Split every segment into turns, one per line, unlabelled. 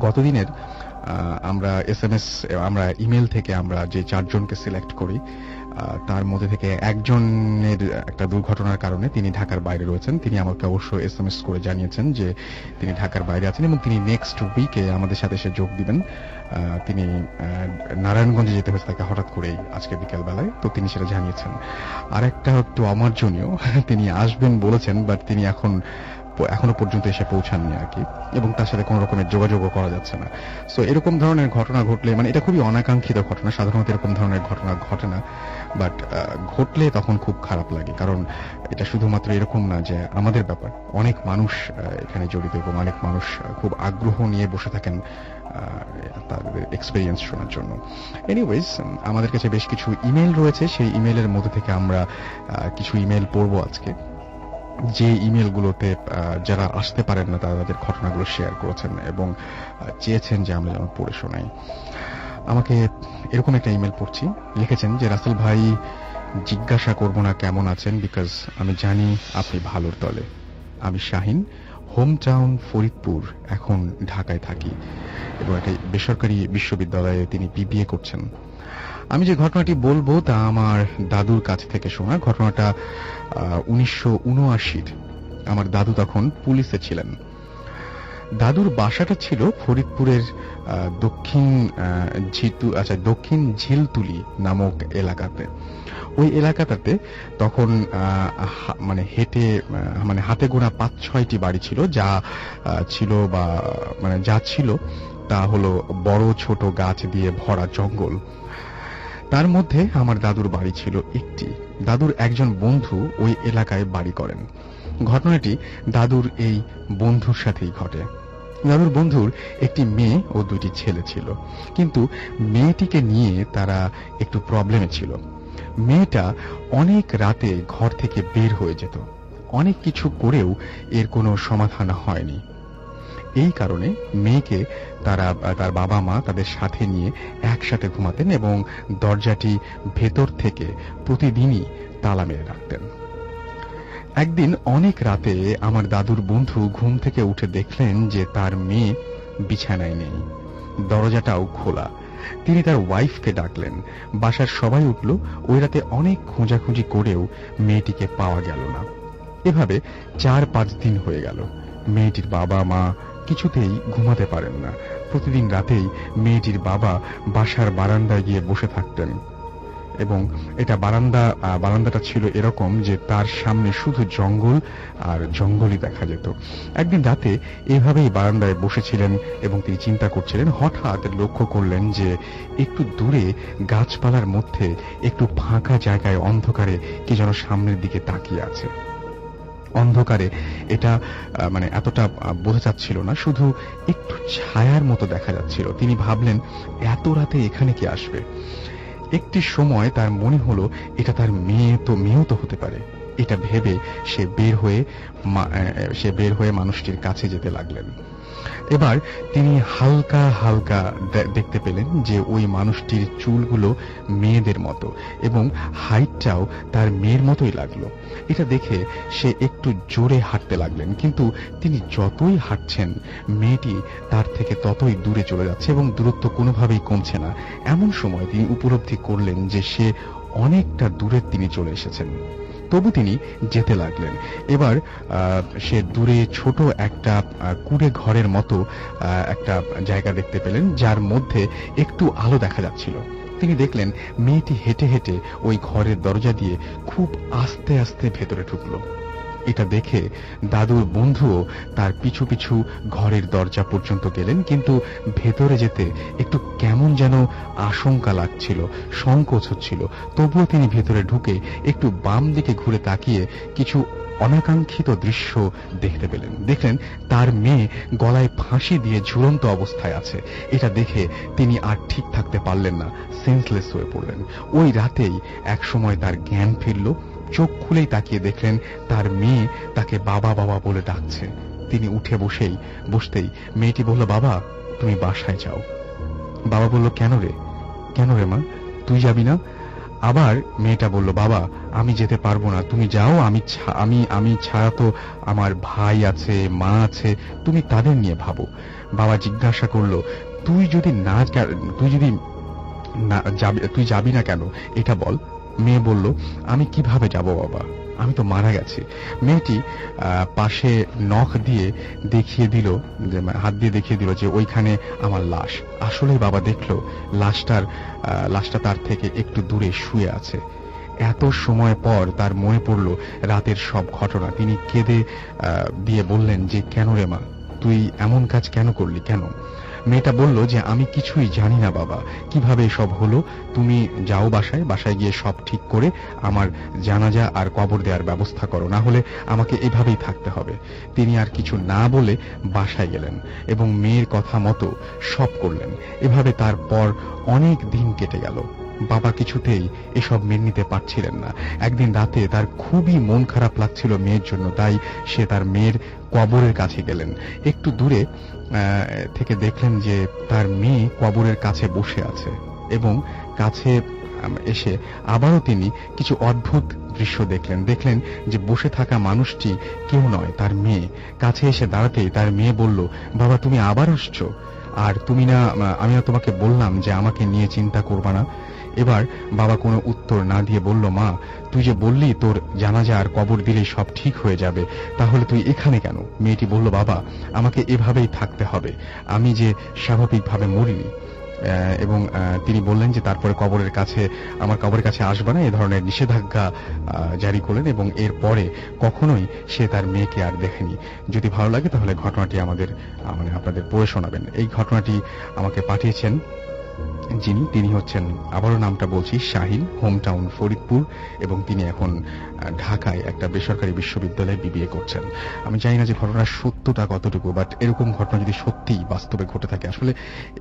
গতদিনের আমরা এসএমএস, আমরা ইমেল থেকে আমরা যে 4 জনকে সিলেক্ট করি, তার মধ্যে থেকে একজনের একটা দুর্ঘটনার কারণে তিনি ঢাকার বাইরে রয়েছেন। তিনি আমাকে অবশ্য এসএমএস করে জানিয়েছেন যে তিনি ঢাকার বাইরে আছেন এবং তিনি নেক্সট উইকে আমাদের সাথে এসে যোগ দিবেন। তিনি নারায়ণগঞ্জে যেতে হয়েছে তাকে হঠাৎ করেই আজকে বিকেল বেলায়, তো তিনি সেটা জানিয়েছেন। আর একটা একটু অমার্জনীয়, তিনি আসবেন বলেছেন, বাট তিনি এখনো পর্যন্ত এসে পৌঁছাননি আর কি, এবং তার সাথে কোনো রকমের যোগাযোগও করা যাচ্ছে না। সো এরকম ধরনের ঘটনা ঘটলে, মানে এটা খুবই অনাকাঙ্ক্ষিত ঘটনা, সাধারণত এরকম ধরনের ঘটনা ঘটে না, বাট ঘটলে তখন খুব খারাপ লাগে। কারণ এটা শুধুমাত্র এরকম না যে আমাদের ব্যাপার, অনেক মানুষ এখানে জড়িত এবং অনেক মানুষ খুব আগ্রহ নিয়ে বসে থাকেন তাদের এক্সপেরিয়েন্স শোনার জন্য। এনিওয়েজ, আমাদের কাছে বেশ কিছু ইমেল রয়েছে, সেই ইমেলের মধ্যে থেকে আমরা কিছু ইমেল পড়বো আজকে। যে ইমেলগুলোতে যারা আসতে পারেন না তারা তাদের ঘটনাগুলো শেয়ার করেছেন এবং চেয়েছেন যে আমরা যেন পড়ে শোনাই। আমাকে এরকম একটা ইমেল পড়ছি, লিখেছেন যে রাসেল ভাই, জিজ্ঞাসা করব না কেমন আছেন, বিকজ আমি জানি আপনি ভালোর দলে। আমি শাহিন, হোম টাউন ফরিদপুর, এখন ঢাকায় থাকি এবং একটা বেসরকারি বিশ্ববিদ্যালয়ে তিনি বিবিএ করছেন। আমি যে ঘটনাটি বলবো তা আমার দাদুর কাছ থেকে শোনা। ঘটনাটা 1979। আমার দাদু তখন পুলিশে ছিলেন। দাদুর বাসাটা ছিল ফরিদপুরের দক্ষিণ ঝিলতুলি নামক এলাকাতে। ওই এলাকাটাতে তখন হাতে গোনা 5-6টি বাড়ি ছিল, যা ছিল তা হলো বড় ছোট গাছ দিয়ে ভরা জঙ্গল। তার মধ্যে আমার দাদুর বাড়ি ছিল একটি। দাদুর একজন বন্ধু ওই এলাকায় বাড়ি করেন। ঘটনাটি দাদুর এই বন্ধুর সাথেই ঘটে। দাদুর বন্ধুর একটি মেয়ে ও 2টি ছেলে ছিল, কিন্তু মেয়েটিকে নিয়ে তারা একটু প্রবলেমে ছিল। মেয়েটা অনেক রাতে ঘর থেকে বের হয়ে যেত। অনেক কিছু করেও এর কোনো সমাধান হয়নি। এই কারণে মেয়েকে তার বাবা মা তাদের সাথে নিয়ে একসাথে ঘুমাতেন এবং দরজাটি ভেতর থেকে প্রতিদিনই তালা মেরে রাখতেন। একদিন অনেক রাতে আমার দাদুর বন্ধু ঘুম থেকে উঠে দেখলেন যে তার মেয়ে বিছানায় নেই, দরজাটাও খোলা। তিনি তার ওয়াইফকে ডাকলেন। বাসার সবাই উঠল। ওই রাতে অনেক খোঁজাখুঁজি করেও মেয়েটিকে পাওয়া গেল না। এভাবে 4-5 দিন হয়ে গেল। মেয়েটির বাবা মা কিছুতেই ঘুমাতে পারেন না। প্রতিদিন রাতেই মেয়েটির বাবা বাসার বারান্দায় গিয়ে বসে থাকতেন এবং বারান্দাটা ছিল এরকম যে তার সামনে শুধু জঙ্গল আর জঙ্গলই দেখা যেত। একদিন রাতে এভাবেই বারান্দায় বসেছিলেন এবং তিনি চিন্তা করছিলেন। হঠাৎ লক্ষ্য করলেন যে একটু দূরে গাছপালার মধ্যে একটু ফাঁকা জায়গায় অন্ধকারে কি যেন সামনের দিকে তাকিয়ে আছে। অন্ধকারে এটা এতটা বোঝা যাচ্ছিল না, শুধু একটু ছায়ার মতো দেখা যাচ্ছিল। তিনি ভাবলেন, এত রাতে এখানে কি আসবে? একটি সময় তার মনে হলো এটা তার মেয়েও তো হতে পারে। এটা ভেবে সে বের হয়ে মানুষটির কাছে যেতে লাগলেন। এবার তিনি হালকা হালকা দেখতে পেলেন যে ওই মানুষটির চুলগুলো মেয়েদের মতো এবং হাইটটাও তার মেয়ের মতোই লাগলো। এটা দেখে সে একটু জোরে হাঁটতে লাগলেন, কিন্তু তিনি যতই হাঁটছেন মেয়েটি তার থেকে ততই দূরে চলে যাচ্ছে এবং দূরত্ব কোনোভাবেই কমছে না। এমন সময় তিনি উপলব্ধি করলেন যে সে অনেকটা দূরে তিনি চলে এসেছেন। তবু তিনি যেতে লাগলেন। এবার সে দূরে ছোট একটা কুড়ে ঘরের মতো একটা জায়গা দেখতে পেলেন, যার মধ্যে একটু আলো দেখা যাচ্ছিল। তিনি দেখলেন মেয়েটি হেঁটে হেঁটে ওই ঘরের দরজা দিয়ে খুব আস্তে আস্তে ভেতরে ঢুকলো। এটা দেখে দাদুর বন্ধুও তার পিছু পিছু ঘরের দরজা পর্যন্ত গেলেন, কিন্তু ভেতরে যেতে একটু কেমন যেন আশঙ্কা লাগছিল, সংকোচ হচ্ছিল। তবুও তিনি ভেতরে ঢুকে একটু বাম দিকে ঘুরে তাকিয়ে কিছু অনাকাঙ্ক্ষিত দৃশ্য দেখতে পেলেন। দেখলেন তার মেয়ে গলায় ফাঁসি দিয়ে ঝুলন্ত অবস্থায় আছে। এটা দেখে তিনি আর ঠিক থাকতে পারলেন না, সেন্সলেস হয়ে পড়লেন। ওই রাতেই এক সময় তার জ্ঞান ফিরল। চোখ খুলেই তাকিয়ে দেখলেন তার মেয়ে তাকে বাবা বাবা বলে ডাকছে। তিনি উঠে বসতেই মেয়েটি বলল, বাবা তুমি বাসায় যাও। বাবা বলল, কেন রে মা, তুই যাবি না? আবার মেয়েটা বলল, বাবা আমি যেতে পারবো না, তুমি যাও, আমি ছাড়া তো আমার ভাই আছে, মা আছে, তুমি তাদের নিয়ে ভাবো। বাবা জিজ্ঞাসা করলো, তুই যদি না তুই যদি না যাবি, তুই যাবি না কেন এটা বল। মেয়ে বলল, আমি কিভাবে যাব বাবা, আমি তো মারা গেছি। মেয়েটি পাশে নখ দিয়ে দেখিয়ে দিল, যে হাত দিয়ে দেখিয়ে দিল যে ওইখানে আমার লাশ। আসলে বাবা দেখলো লাশটা তার থেকে একটু দূরে শুয়ে আছে। এত সময় পর তার মনে পড়ল রাতের সব ঘটনা। তিনি কেঁদে দিয়ে বললেন যে, কেন রে মা, তুই এমন কাজ কেন করলি, কেন? মেয়েটা বলল যে, আমি কিছুই জানি না বাবা, কিভাবে সব হলো। তুমি যাও বাসায় গিয়ে সব ঠিক করে আমার জানাজা আর কবর দেওয়ার ব্যবস্থা করো, না হলে আমাকে এভাবেই থাকতে হবে। তিনি আর কিছু না বলে বাসায় গেলেন এবং মেয়ের কথা মতো সব করলেন। এভাবে তারপর অনেক দিন কেটে গেল। বাবা কিছুতেই এসব মেনে নিতে পারছিলেন না। একদিন রাতে তার খুবই মন খারাপ লাগছিল মেয়ের জন্য, তাই সে তার মেয়ের কবরের কাছে গেলেন। একটু দূরে থেকে দেখলেন যে তার মেয়ে কবরের কাছে বসে আছে এবং কাছে এসে আবারও তিনি কিছু অদ্ভুত দৃশ্য দেখলেন যে বসে থাকা মানুষটি কেউ নয়, তার মেয়ে। কাছে এসে দাঁড়াতেই তার মেয়ে বলল, বাবা তুমি আবার আসছো? আর তুমি না, আমি না তোমাকে বললাম যে আমাকে নিয়ে চিন্তা করবা না? এবার বাবা কোনো উত্তর না দিয়ে বলল, মা তুই যে বললি তোর জানাজা আর কবর দিলেই সব ঠিক হয়ে যাবে, তাহলে তুই এখানে কেন? মেয়েটি বলল, বাবা আমাকে এভাবেই থাকতে হবে, আমি যে স্বাভাবিকভাবে মরিনি। এবং তিনি বললেন যে তারপরে আমার কবরের কাছে আসবে না, এ ধরনের নিষেধাজ্ঞা জারি করলেন এবং এরপরে কখনোই সে তার মেয়েকে আর দেখেনি। যদি ভালো লাগে তাহলে ঘটনাটি আপনাদের পড়ে শোনাবেন। এই ঘটনাটি আমাকে পাঠিয়েছেন তিনি হচ্ছেন, আবারও নামটা বলছি, শাহিন, হোম টাউন ফরিদপুর, এবং তিনি এখন ঢাকায় একটা বেসরকারি বিশ্ববিদ্যালয়ে বিবিএ করছেন। আমি জানি না যে ঘটনার সত্যতা কতটুকু, বাট এরকম ঘটনা যদি সত্যিই বাস্তবে ঘটে থাকে, আসলে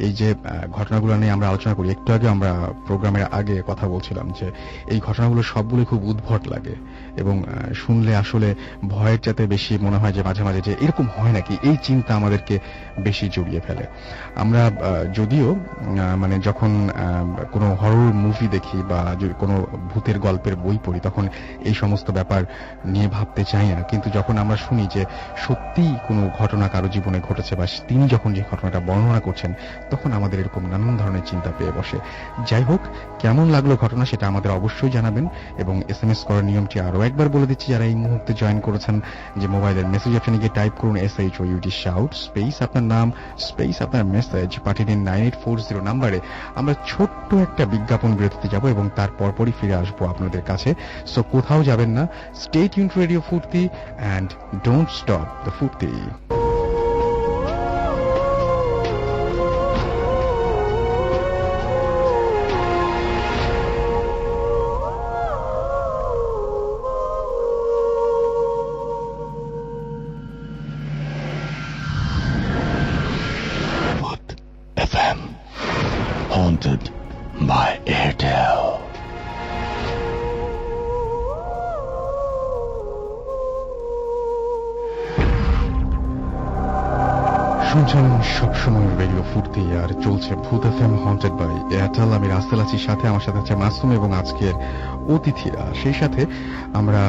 এই যে ঘটনাগুলো নিয়ে আমরা আলোচনা করি, একটু আগে আমরা প্রোগ্রামের আগে কথা বলছিলাম যে এই ঘটনাগুলো সবগুলো খুব উদ্ভট লাগে এবং শুনলে আসলে ভয়ের চাইতে বেশি মনে হয় যে মাঝে মাঝে যে এরকম হয় নাকি, এই চিন্তা আমাদেরকে বেশি জড়িয়ে ফেলে। আমরা যদিও যখন কোনো হরর মুভি দেখি বা কোনো ভূতের গল্পের বই পড়ি তখন এই সমস্ত ব্যাপার নিয়ে ভাবতে চাই না, কিন্তু যখন আমরা শুনি যে সত্যিই কোনো ঘটনা কারো জীবনে ঘটেছে বা তিনি যখন যে ঘটনাটা বর্ণনা করছেন তখন আমাদের এরকম নানান ধরনের চিন্তা পেয়ে বসে। যাই হোক, কেমন লাগলো ঘটনা সেটা আমাদের অবশ্যই জানাবেন এবং SMS করার নিয়মটি আরো একবার বলে দিচ্ছি, যারা এই মুহূর্তে জয়েন করেছেন, যে মোবাইলের মেসেজ অপশনে গিয়ে টাইপ করুন SHOUT শাউট স্পেস আপনার নাম স্পেস আপনার মেসেজ, পাঠিয়ে দিন 9840 নাম্বারে। আমরা ছোট্ট একটা বিজ্ঞাপন বিরতিতে যাব এবং তার পরপরই ফিরে আসবো আপনাদের কাছে। সো কোথাও যাবেন না, স্টে টিউনড টু রেডিও ফুর্তি এন্ড ডোন্ট স্টপ দ্য ফুর্তি। FM haunted by Airtel. শুনছেন সবসময় রেডিও ফুর্তি আর চলছে ভূত FM হন্টেড বাই এয়ারটেল। আমি রাসেল আছি, সাথে আমার সাথে আছে মাসুম এবং আজকের অতিথিরা। সেই সাথে আমরা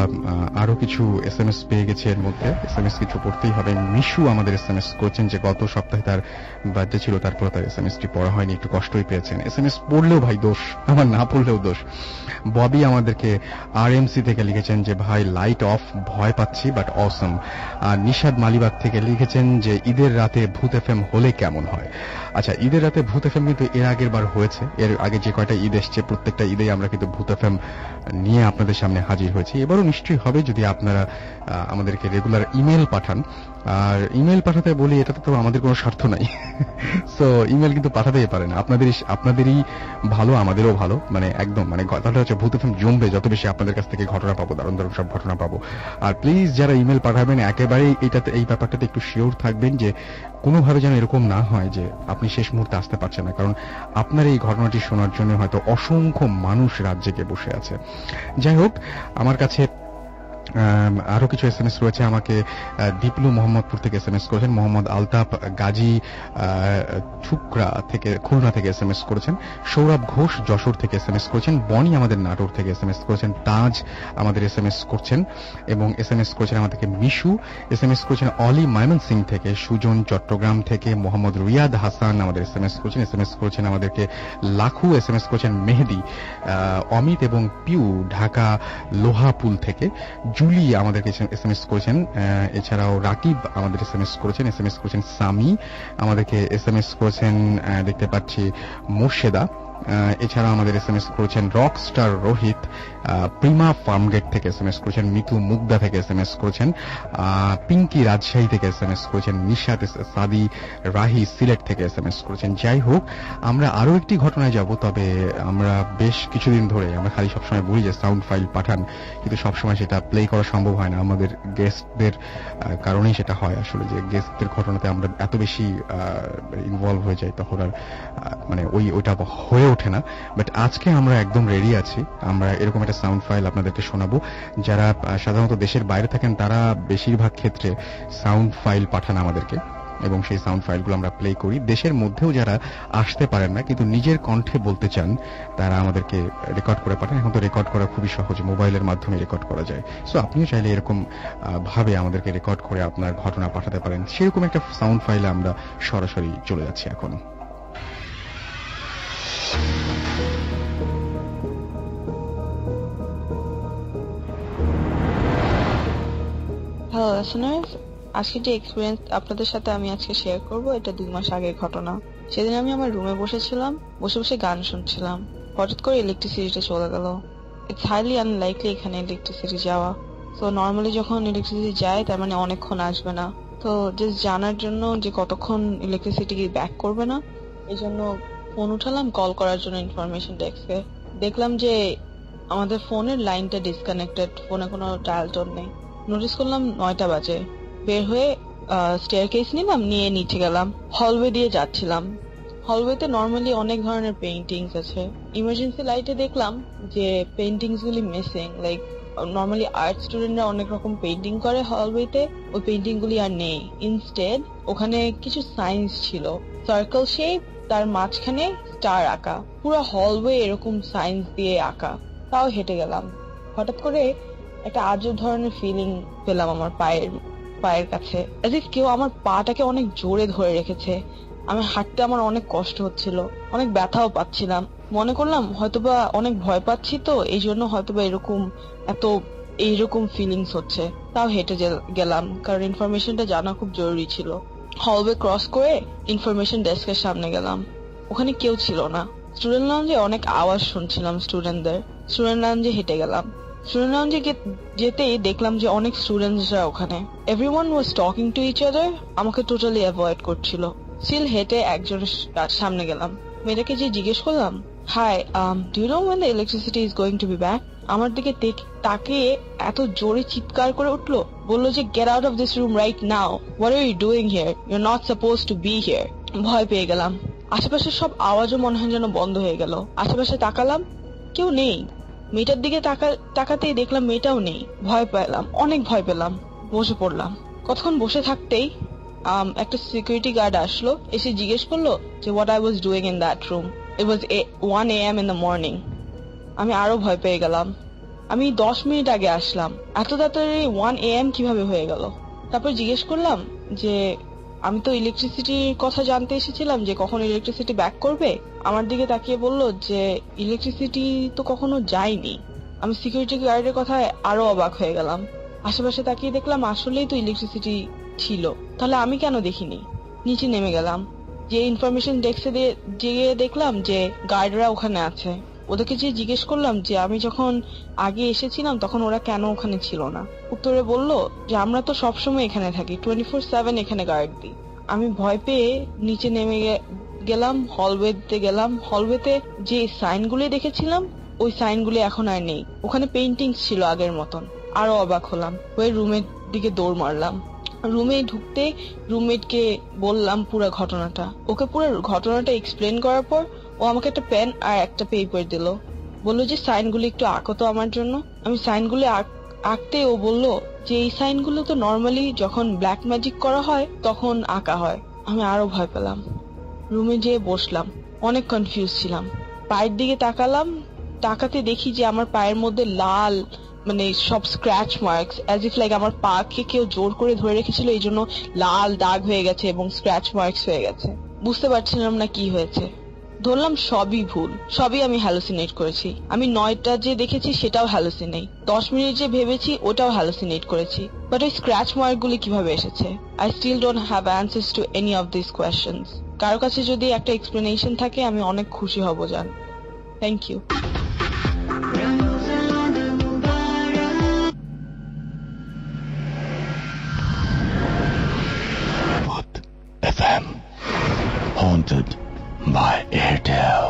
আরো কিছু SMS পেয়ে গেছি, এর মধ্যে SMS কিছু পড়তেই হবে। মিশু আমাদের SMS করেছেন যে গত সপ্তাহে তার বার্থডে ছিল, তারপর তার SMS টি পড়া হয়নি, একটু কষ্টই পেয়েছেন। SMS পড়লেও ভাই দোষ, আমার না পড়লেও দোষ। ববি আমাদেরকে RMC থেকে লিখেছেন যে ভাই লাইট অফ, ভয় পাচ্ছি বাট অসম। আর নিশাদ মালিবাগ থেকে লিখেছেন যে ঈদের রাতে ভূত FM হলে কেমন হয়। আচ্ছা, ঈদের রাতে ভূত FM কিন্তু এর আগের বার হয়েছে, এর আগে যে কয়টা ঈদ এসছে প্রত্যেকটা ঈদেই আমরা কিন্তু ভূত FM নিয়ে আপনাদের সামনে হাজির হয়েছি। এবারও নিশ্চয়ই হবে যদি আপনারা আমাদেরকে রেগুলার ইমেল পাঠান। আর ইমেল পাঠাতে বলি, এটাতে তো আমাদের কোনো স্বার্থ নাই, সো ইমেল কিন্তু পাঠাতেই পারেন। আপনাদেরই ভালো, আমাদেরও ভালো, একদম কথাটা হচ্ছে ভূত FM জমবে যত বেশি আপনাদের কাছ থেকে ঘটনা পাবো, দারুণ দারুণ সব ঘটনা পাবো। আর প্লিজ যারা ইমেল পাঠাবেন একেবারেই এই ব্যাপারটাতে একটু শিওর থাকবেন যে কোনোভাবে যেন এরকম না হয় যে আপনি শেষ মুহূর্তে আসতে পারছেন না, কারণ আপনার এই ঘটনাটি শোনার জন্য হয়তো অসংখ্য মানুষ রাত জেগে বসে আছে। যাই হোক, আমার কাছে আরো কিছু এসএমএস রয়েছে আমাকে। দীপলু মোহাম্মদপুর থেকে এসএমএস করেছেন, মোহাম্মদ আলতাফ গাজী খুলনা থেকে এসএমএস করেছেন, সৌরভ ঘোষ যশোর থেকে এসএমএস করেছেন, বনি আমাদের নাটোর থেকে এসএমএস করেছেন, তাজ আমাদের এসএমএস করছেন এবং এসএমএস করেছেন আমাদেরকে মিশু, এসএমএস করেছেন অলি ময়মনসিংহ থেকে, সুজন চট্টগ্রাম থেকে, মোহাম্মদ রিয়াদ হাসান আমাদের এসএমএস করেছেন আমাদেরকে লাখু, এসএমএস করেছেন মেহেদি, অমিত এবং পিউ ঢাকা লোহাপুল থেকে, জুলি আমাদেরকে এসএমএস করেছেন, এছাড়াও রাকিব আমাদের এসএমএস করেছেন সামি আমাদেরকে এসএমএস করেছেন, দেখতে পাচ্ছি মোর্শেদা, এছাড়া আমাদের এসএমএস করেছেন রকস্টার রোহিত, প্রিমা ফার্মগেট থেকে এসএমএস করেছেন, মিতু মুগদা থেকে এসএমএস করেছেন, পিঙ্কি রাজশাহী থেকে এসএমএস করেছেন, নিশাত সাদি রাহি সিলেট থেকে এসএমএস করেছেন। যাই হোক, আমরা আরো একটি ঘটনায় যাব, তবে আমরা বেশ কিছুদিন ধরে আমরা খালি সবসময় বলি যে সাউন্ড ফাইল পাঠান, কিন্তু সবসময় সেটা প্লে করা সম্ভব হয় না আমাদের গেস্টদের কারণেই সেটা হয় আসলে, যে গেস্টদের ঘটনাতে আমরা এত বেশি ইনভলভ হয়ে যাই, তখন আর মানে ওইটা হয়ে ওঠে না। বাট আজকে আমরা একদম রেডি আছি, আমরা এরকম একটা সাউন্ড ফাইল আপনাদেরকে শোনাবো। যারা সাধারণত দেশের বাইরে থাকেন তারা বেশিরভাগ ক্ষেত্রে সাউন্ড ফাইল পাঠান আমাদেরকে এবং সেই সাউন্ড ফাইলগুলো আমরা প্লে করি। দেশের মধ্যেও যারা আসতে পারেন না কিন্তু নিজের কণ্ঠে বলতে চান, তারা আমাদেরকে রেকর্ড করে পাঠান। এখন তো রেকর্ড করা খুবই সহজ, মোবাইলের মাধ্যমে রেকর্ড করা যায়। সো আপনিও চাইলে এরকম ভাবে আমাদেরকে রেকর্ড করে আপনার ঘটনা পাঠাতে পারেন। সেরকম একটা সাউন্ড ফাইলে আমরা সরাসরি চলে যাচ্ছি এখন।
হ্যালো লিসেনার্স, আজকে যে এক্সপিরিয়েন্স আপনাদের সাথে আমি আজকে শেয়ার করব, এটা 2 মাস আগের ঘটনা। সেদিন আমি আমার রুমে বসেছিলাম, বসে গান শুনছিলাম। হঠাৎ করে ইলেকট্রিসিটিটা চলে গেল। ইটস হাইলি আনলাইকলি এখানে ইলেকট্রিসিটি যাওয়া। তো নর্মালি যখন ইলেকট্রিসিটি যায় তার মানে অনেকক্ষণ আসবে না। তো জাস্ট জানার জন্য যে কতক্ষণ ইলেকট্রিসিটি ব্যাক করবে না, এই জন্য ফোন উঠালাম কল করার জন্য ইনফরমেশন ডেস্কে। দেখলাম যে আমাদের ফোনের লাইনটা ডিসকানেক্টেড, ফোনে কোনো ডায়াল টোন নেই। নোটিস করলাম 9টা বাজে। বের হয়ে স্টেয়ারকেস নিয়ে নিচে গেলাম। হলওয়ে দিয়ে যাচ্ছিলাম। হলওয়েতে নর্মালি অনেক ধরনের পেইন্টিংস আছে। ইমার্জেন্সি লাইটে দেখলাম যে পেইন্টিংস গুলি মিসিং। লাইক নর্মালি আর্ট স্টুডেন্টরা অনেক রকম পেইন্টিং করে হলওয়েতে, ওই পেইন্টিং গুলি আর নেই। ইনস্টেড ওখানে কিছু সাইন্স ছিল, সার্কেল শেপ, তার মাঝখানে স্টার আঁকা। পুরো হলওয়ে এরকম সাইন্স দিয়ে আঁকা। তাও হেঁটে গেলাম। হঠাৎ করে একটা আজব ধরনের ফিলিং পেলাম আমার পায়ের কাছে, as if কেউ আমার পাটাকে অনেক জোরে ধরে রেখেছে। আমি হাঁটতে আমার অনেক কষ্ট হচ্ছিল, অনেক ব্যথাও পাচ্ছিলাম। মনে করলাম হয়তোবা অনেক ভয় পাচ্ছি, তো এই জন্য হয়তোবা এইরকম ফিলিংস হচ্ছে। তাও হেঁটে গেলাম, কারণ ইনফরমেশনটা জানা খুব জরুরি ছিল। হলওয়ে ক্রস করে ইনফরমেশন ডেস্কের সামনে গেলাম। ওখানে কেউ ছিল না। স্টুডেন্ট লাউঞ্জে অনেক আওয়াজ শুনছিলাম স্টুডেন্টদের। স্টুডেন্ট লাউঞ্জে হেঁটে গেলাম। স্টুডেন্ট লাউঞ্জে যেতেই দেখলাম যে অনেক স্টুডেন্টসরা ওখানে। Everyone was talking to each other, আমাকে টোটালি অ্যাভয়েড করছিল। স্টিল হেঁটে একজনের সামনে গেলাম। মেয়েটাকে যে জিজ্ঞেস করলাম, hi, do you know when the electricity is going to be back? আমার দিকে তাকিয়ে এত জোরে চিৎকার করে উঠলো, বললো যে get out of this room right now, what are you doing here, you are not suppose to be here. ভয় পেয়ে গেলাম। আশেপাশে সব আওয়াজও মনে হয় যেন বন্ধ হয়ে গেল। আশেপাশে তাকালাম, কেউ নেই। মেয়েটার দিকে তাকাতেই দেখলাম মেয়েটাও নেই। ভয় পেলাম, অনেক ভয় পেলাম। বসে পড়লাম। কতক্ষণ বসে থাকতেই একটা সিকিউরিটি গার্ড আসলো, এসে জিজ্ঞেস করলো যে what I was doing in that room. It was 1 AM in the morning. আমি আরো ভয় পেয়ে গেলাম। আমি 10 মিনিট আগে আসলাম, এত তাড়াতাড়ি 1 AM কিভাবে হয়ে গেল? তারপর জিজ্ঞেস করলাম যে আমি তো ইলেকট্রিসিটির কথা জানতে এসেছিলাম, যে কখন ইলেকট্রিসিটি ব্যাক করবে। আমার দিকে তাকিয়ে বলল যে ইলেকট্রিসিটি তো কখনো যায়নি। আমি সিকিউরিটি গার্ডের কথায় আরো অবাক হয়ে গেলাম। আশেপাশে তাকিয়ে দেখলাম আসলেই তো ইলেকট্রিসিটি ছিল, তাহলে আমি কেন দেখিনি? নিচে নেমে গেলাম। যে ইনফরমেশন ডেস্কে গিয়ে দেখলাম যে গার্ডরা ওখানে আছে। ওদেরকে যে জিজ্ঞেস করলাম যে আমি যখন আগে এসেছিলাম তখন ওরা কেন ওখানে ছিল না। উত্তরে বলল যে আমরা তো সবসময় এখানে থাকি, 24/7 এখানে গার্ড দিই। আমি ভয় পেয়ে নিচে নেমে গেলাম, হলওয়েতে গেলাম। হলওয়েতে যে সাইনগুলি দেখেছিলাম ওই সাইনগুলি এখন আর নেই। ওখানে পেইন্টিং ছিল আগের মতন। আরো অবাক হলাম, ওই রুমের দিকে দৌড় মারলাম। রুমে ঢুকতে রুমমেটকে বললাম পুরো ঘটনাটা। ওকে পুরো ঘটনাটা এক্সপ্লেন করার পর ও আমাকে একটা পেন আর একটা পেপার দিল। বললো যে সাইনগুলি একটু আঁকো তো আমার জন্য। আমি সাইনগুলি আঁকতে ও বলল যে এই সাইনগুলো তো নর্মালি যখন ব্ল্যাক ম্যাজিক করা হয় তখন আঁকা হয়। আমি আরো ভয় পেলাম। রুমে যেয়ে বসলাম, অনেক কনফিউজ ছিলাম। পায়ের দিকে তাকাতে দেখি যে আমার পায়ের মধ্যে লাল মানে সব scratch marks, as if like আমার পাকে কেউ জোর করে ধরে রেখেছিল, এই জন্য লাল দাগ হয়ে গেছে এবং স্ক্র্যাচ মার্কস হয়ে গেছে। বুঝতে পারছিলাম না কি হয়েছে। ধরলাম সবই ভুল, সবই আমি হ্যালুসিনেট করেছি। আমি 9টা যে দেখেছি সেটাও হ্যালুসিনেট, 10 মিনিট যে ভেবেছি ওটাও হ্যালুসিনেট করেছি। বাট ওই স্ক্র্যাচ মার্কগুলি কিভাবে এসেছে? I still don't have answers to any of this questions. কারো কাছে যদি একটা এক্সপ্লেনেশন থাকে আমি অনেক খুশি হব জান। Thank you.
FM haunted by Airtel.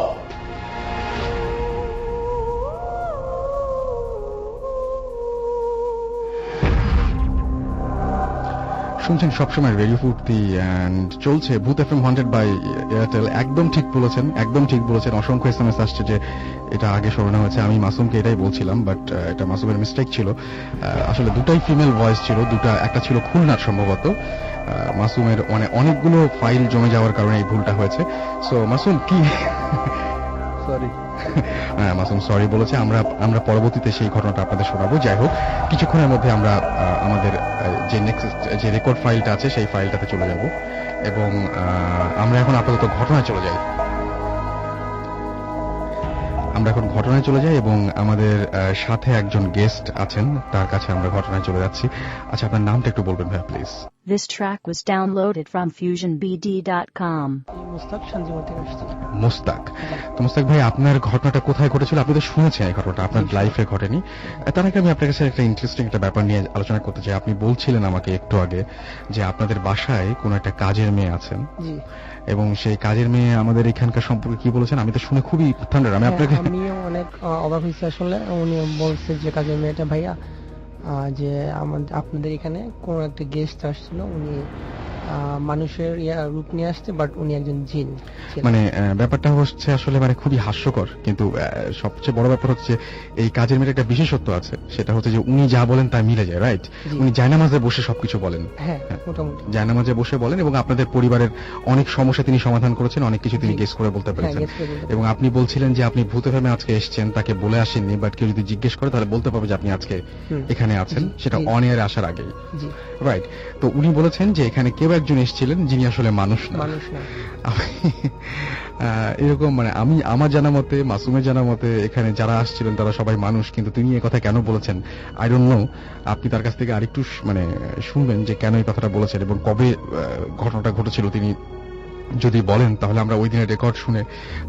শুনছেন সবসময় রেডিও ফুর্তি অ্যান্ড চলছে ভূত এফএম হন্টেড বাই এয়ারটেল। একদম ঠিক বলেছেন। অসংখ্য এসএমএস আসছে যে এটা আগে শোনানো হয়েছে। আমি মাসুমকে এটাই বলছিলাম, বাট এটা মাসুমের মিস্টেক ছিল। আসলে দুটাই ফিমেল ভয়েস ছিল, একটা ছিল খুলনার সম্ভবত। মাসুমের মানে অনেকগুলো ফাইল জমে যাওয়ার কারণে এই ভুলটা হয়েছে। সো মাসুম কি সরি হ্যাঁ মাসুম সরি বলেছে। আমরা পরবর্তীতে সেই ঘটনাটা আপনাদের শোনাবো। যাই হোক, কিছুক্ষণের মধ্যে আমরা আমাদের যে নেক্সট যে রেকর্ড ফাইলটা আছে সেই ফাইলটাতে চলে যাব এবং আমরা এখন আপাতত ঘটনায় চলে যাই। এবং আমাদের সাথে একজন গেস্ট আছেন, তার কাছে আমরা ঘটনায় চলে যাচ্ছি। আচ্ছা, আপনার নামটা একটু বলবেন ভাই please.
This track was downloaded from FusionBD.com.
Mustaq. তো মুস্তাক ভাই, আপনার ঘটনাটা কোথায় ঘটেছিল? আপনি তো শুনেছেন এই ঘটনাটা, আপনার লাইফে ঘটেনি। তার আগে আমি আপনার কাছে একটা ইন্টারেস্টিং একটা ব্যাপার নিয়ে আলোচনা করতে চাই। আপনি বলছিলেন আমাকে একটু আগে যে আপনাদের বাসায় কোনো একটা কাজের মেয়ে আছেন, এবং সেই কাজের মেয়ে আমাদের এখানকার সম্পর্কে কি বলেছেন আমি তো শুনে খুবই থান্ডার।
আমিও অনেক অবাক হয়েছি আসলে। উনি বলছে যে কাজের মেয়েটা ভাইয়া যে আপনাদের এখানে কোন একটা গেস্ট আসছিল, উনি মানুষের রূপ নিয়ে আসছে, বাট উনি একজন জিন।
মানে ব্যাপারটা হচ্ছে আসলে মানে খুবই হাস্যকর, কিন্তু সবচেয়ে বড় ব্যাপার হচ্ছে এই কাজের মেয়ের একটা বিশেষত্ব আছে, সেটা হচ্ছে যে উনি যা বলেন তা মিলে যায়, রাইট? উনি জায়নামাজে বসে সবকিছু বলেন।
হ্যাঁ, মোটামুটি
জায়নামাজে বসে বলেন, এবং আপনাদের পরিবারের অনেক সমস্যা তিনি সমাধান করেছেন, অনেক কিছু তিনি গেস করে বলতে পেরেছেন। এবং আপনি বলছিলেন যে আপনি ভূত এফএমে আজকে এসেছেন, তাকে বলে আসেননি, বাট কেউ যদি জিজ্ঞেস করে তাহলে বলতে পারবে যে আপনি আজকে এখানে আছেন, সেটা অন এয়ারে আসার আগেই, রাইট? তো উনি বলেছেন যে এখানে কেউ একজন এসেছিলেন যিনি আসলে মানুষ না। এরকম মানে আমি আমার জানা মতে, মাসুমের জানা মতে এখানে যারা আসছিলেন তারা সবাই মানুষ, কিন্তু তিনি এই কথা কেন বলেছেন আই ডোন্ট নো। আপনি তার কাছ থেকে আরেকটু মানে শুনবেন যে কেন এই কথাটা বলেছেন এবং কবে ঘটনাটা ঘটেছিল তিনি যদি বলেন, তাহলে আমরা ওই দিনের রেকর্ড শুনে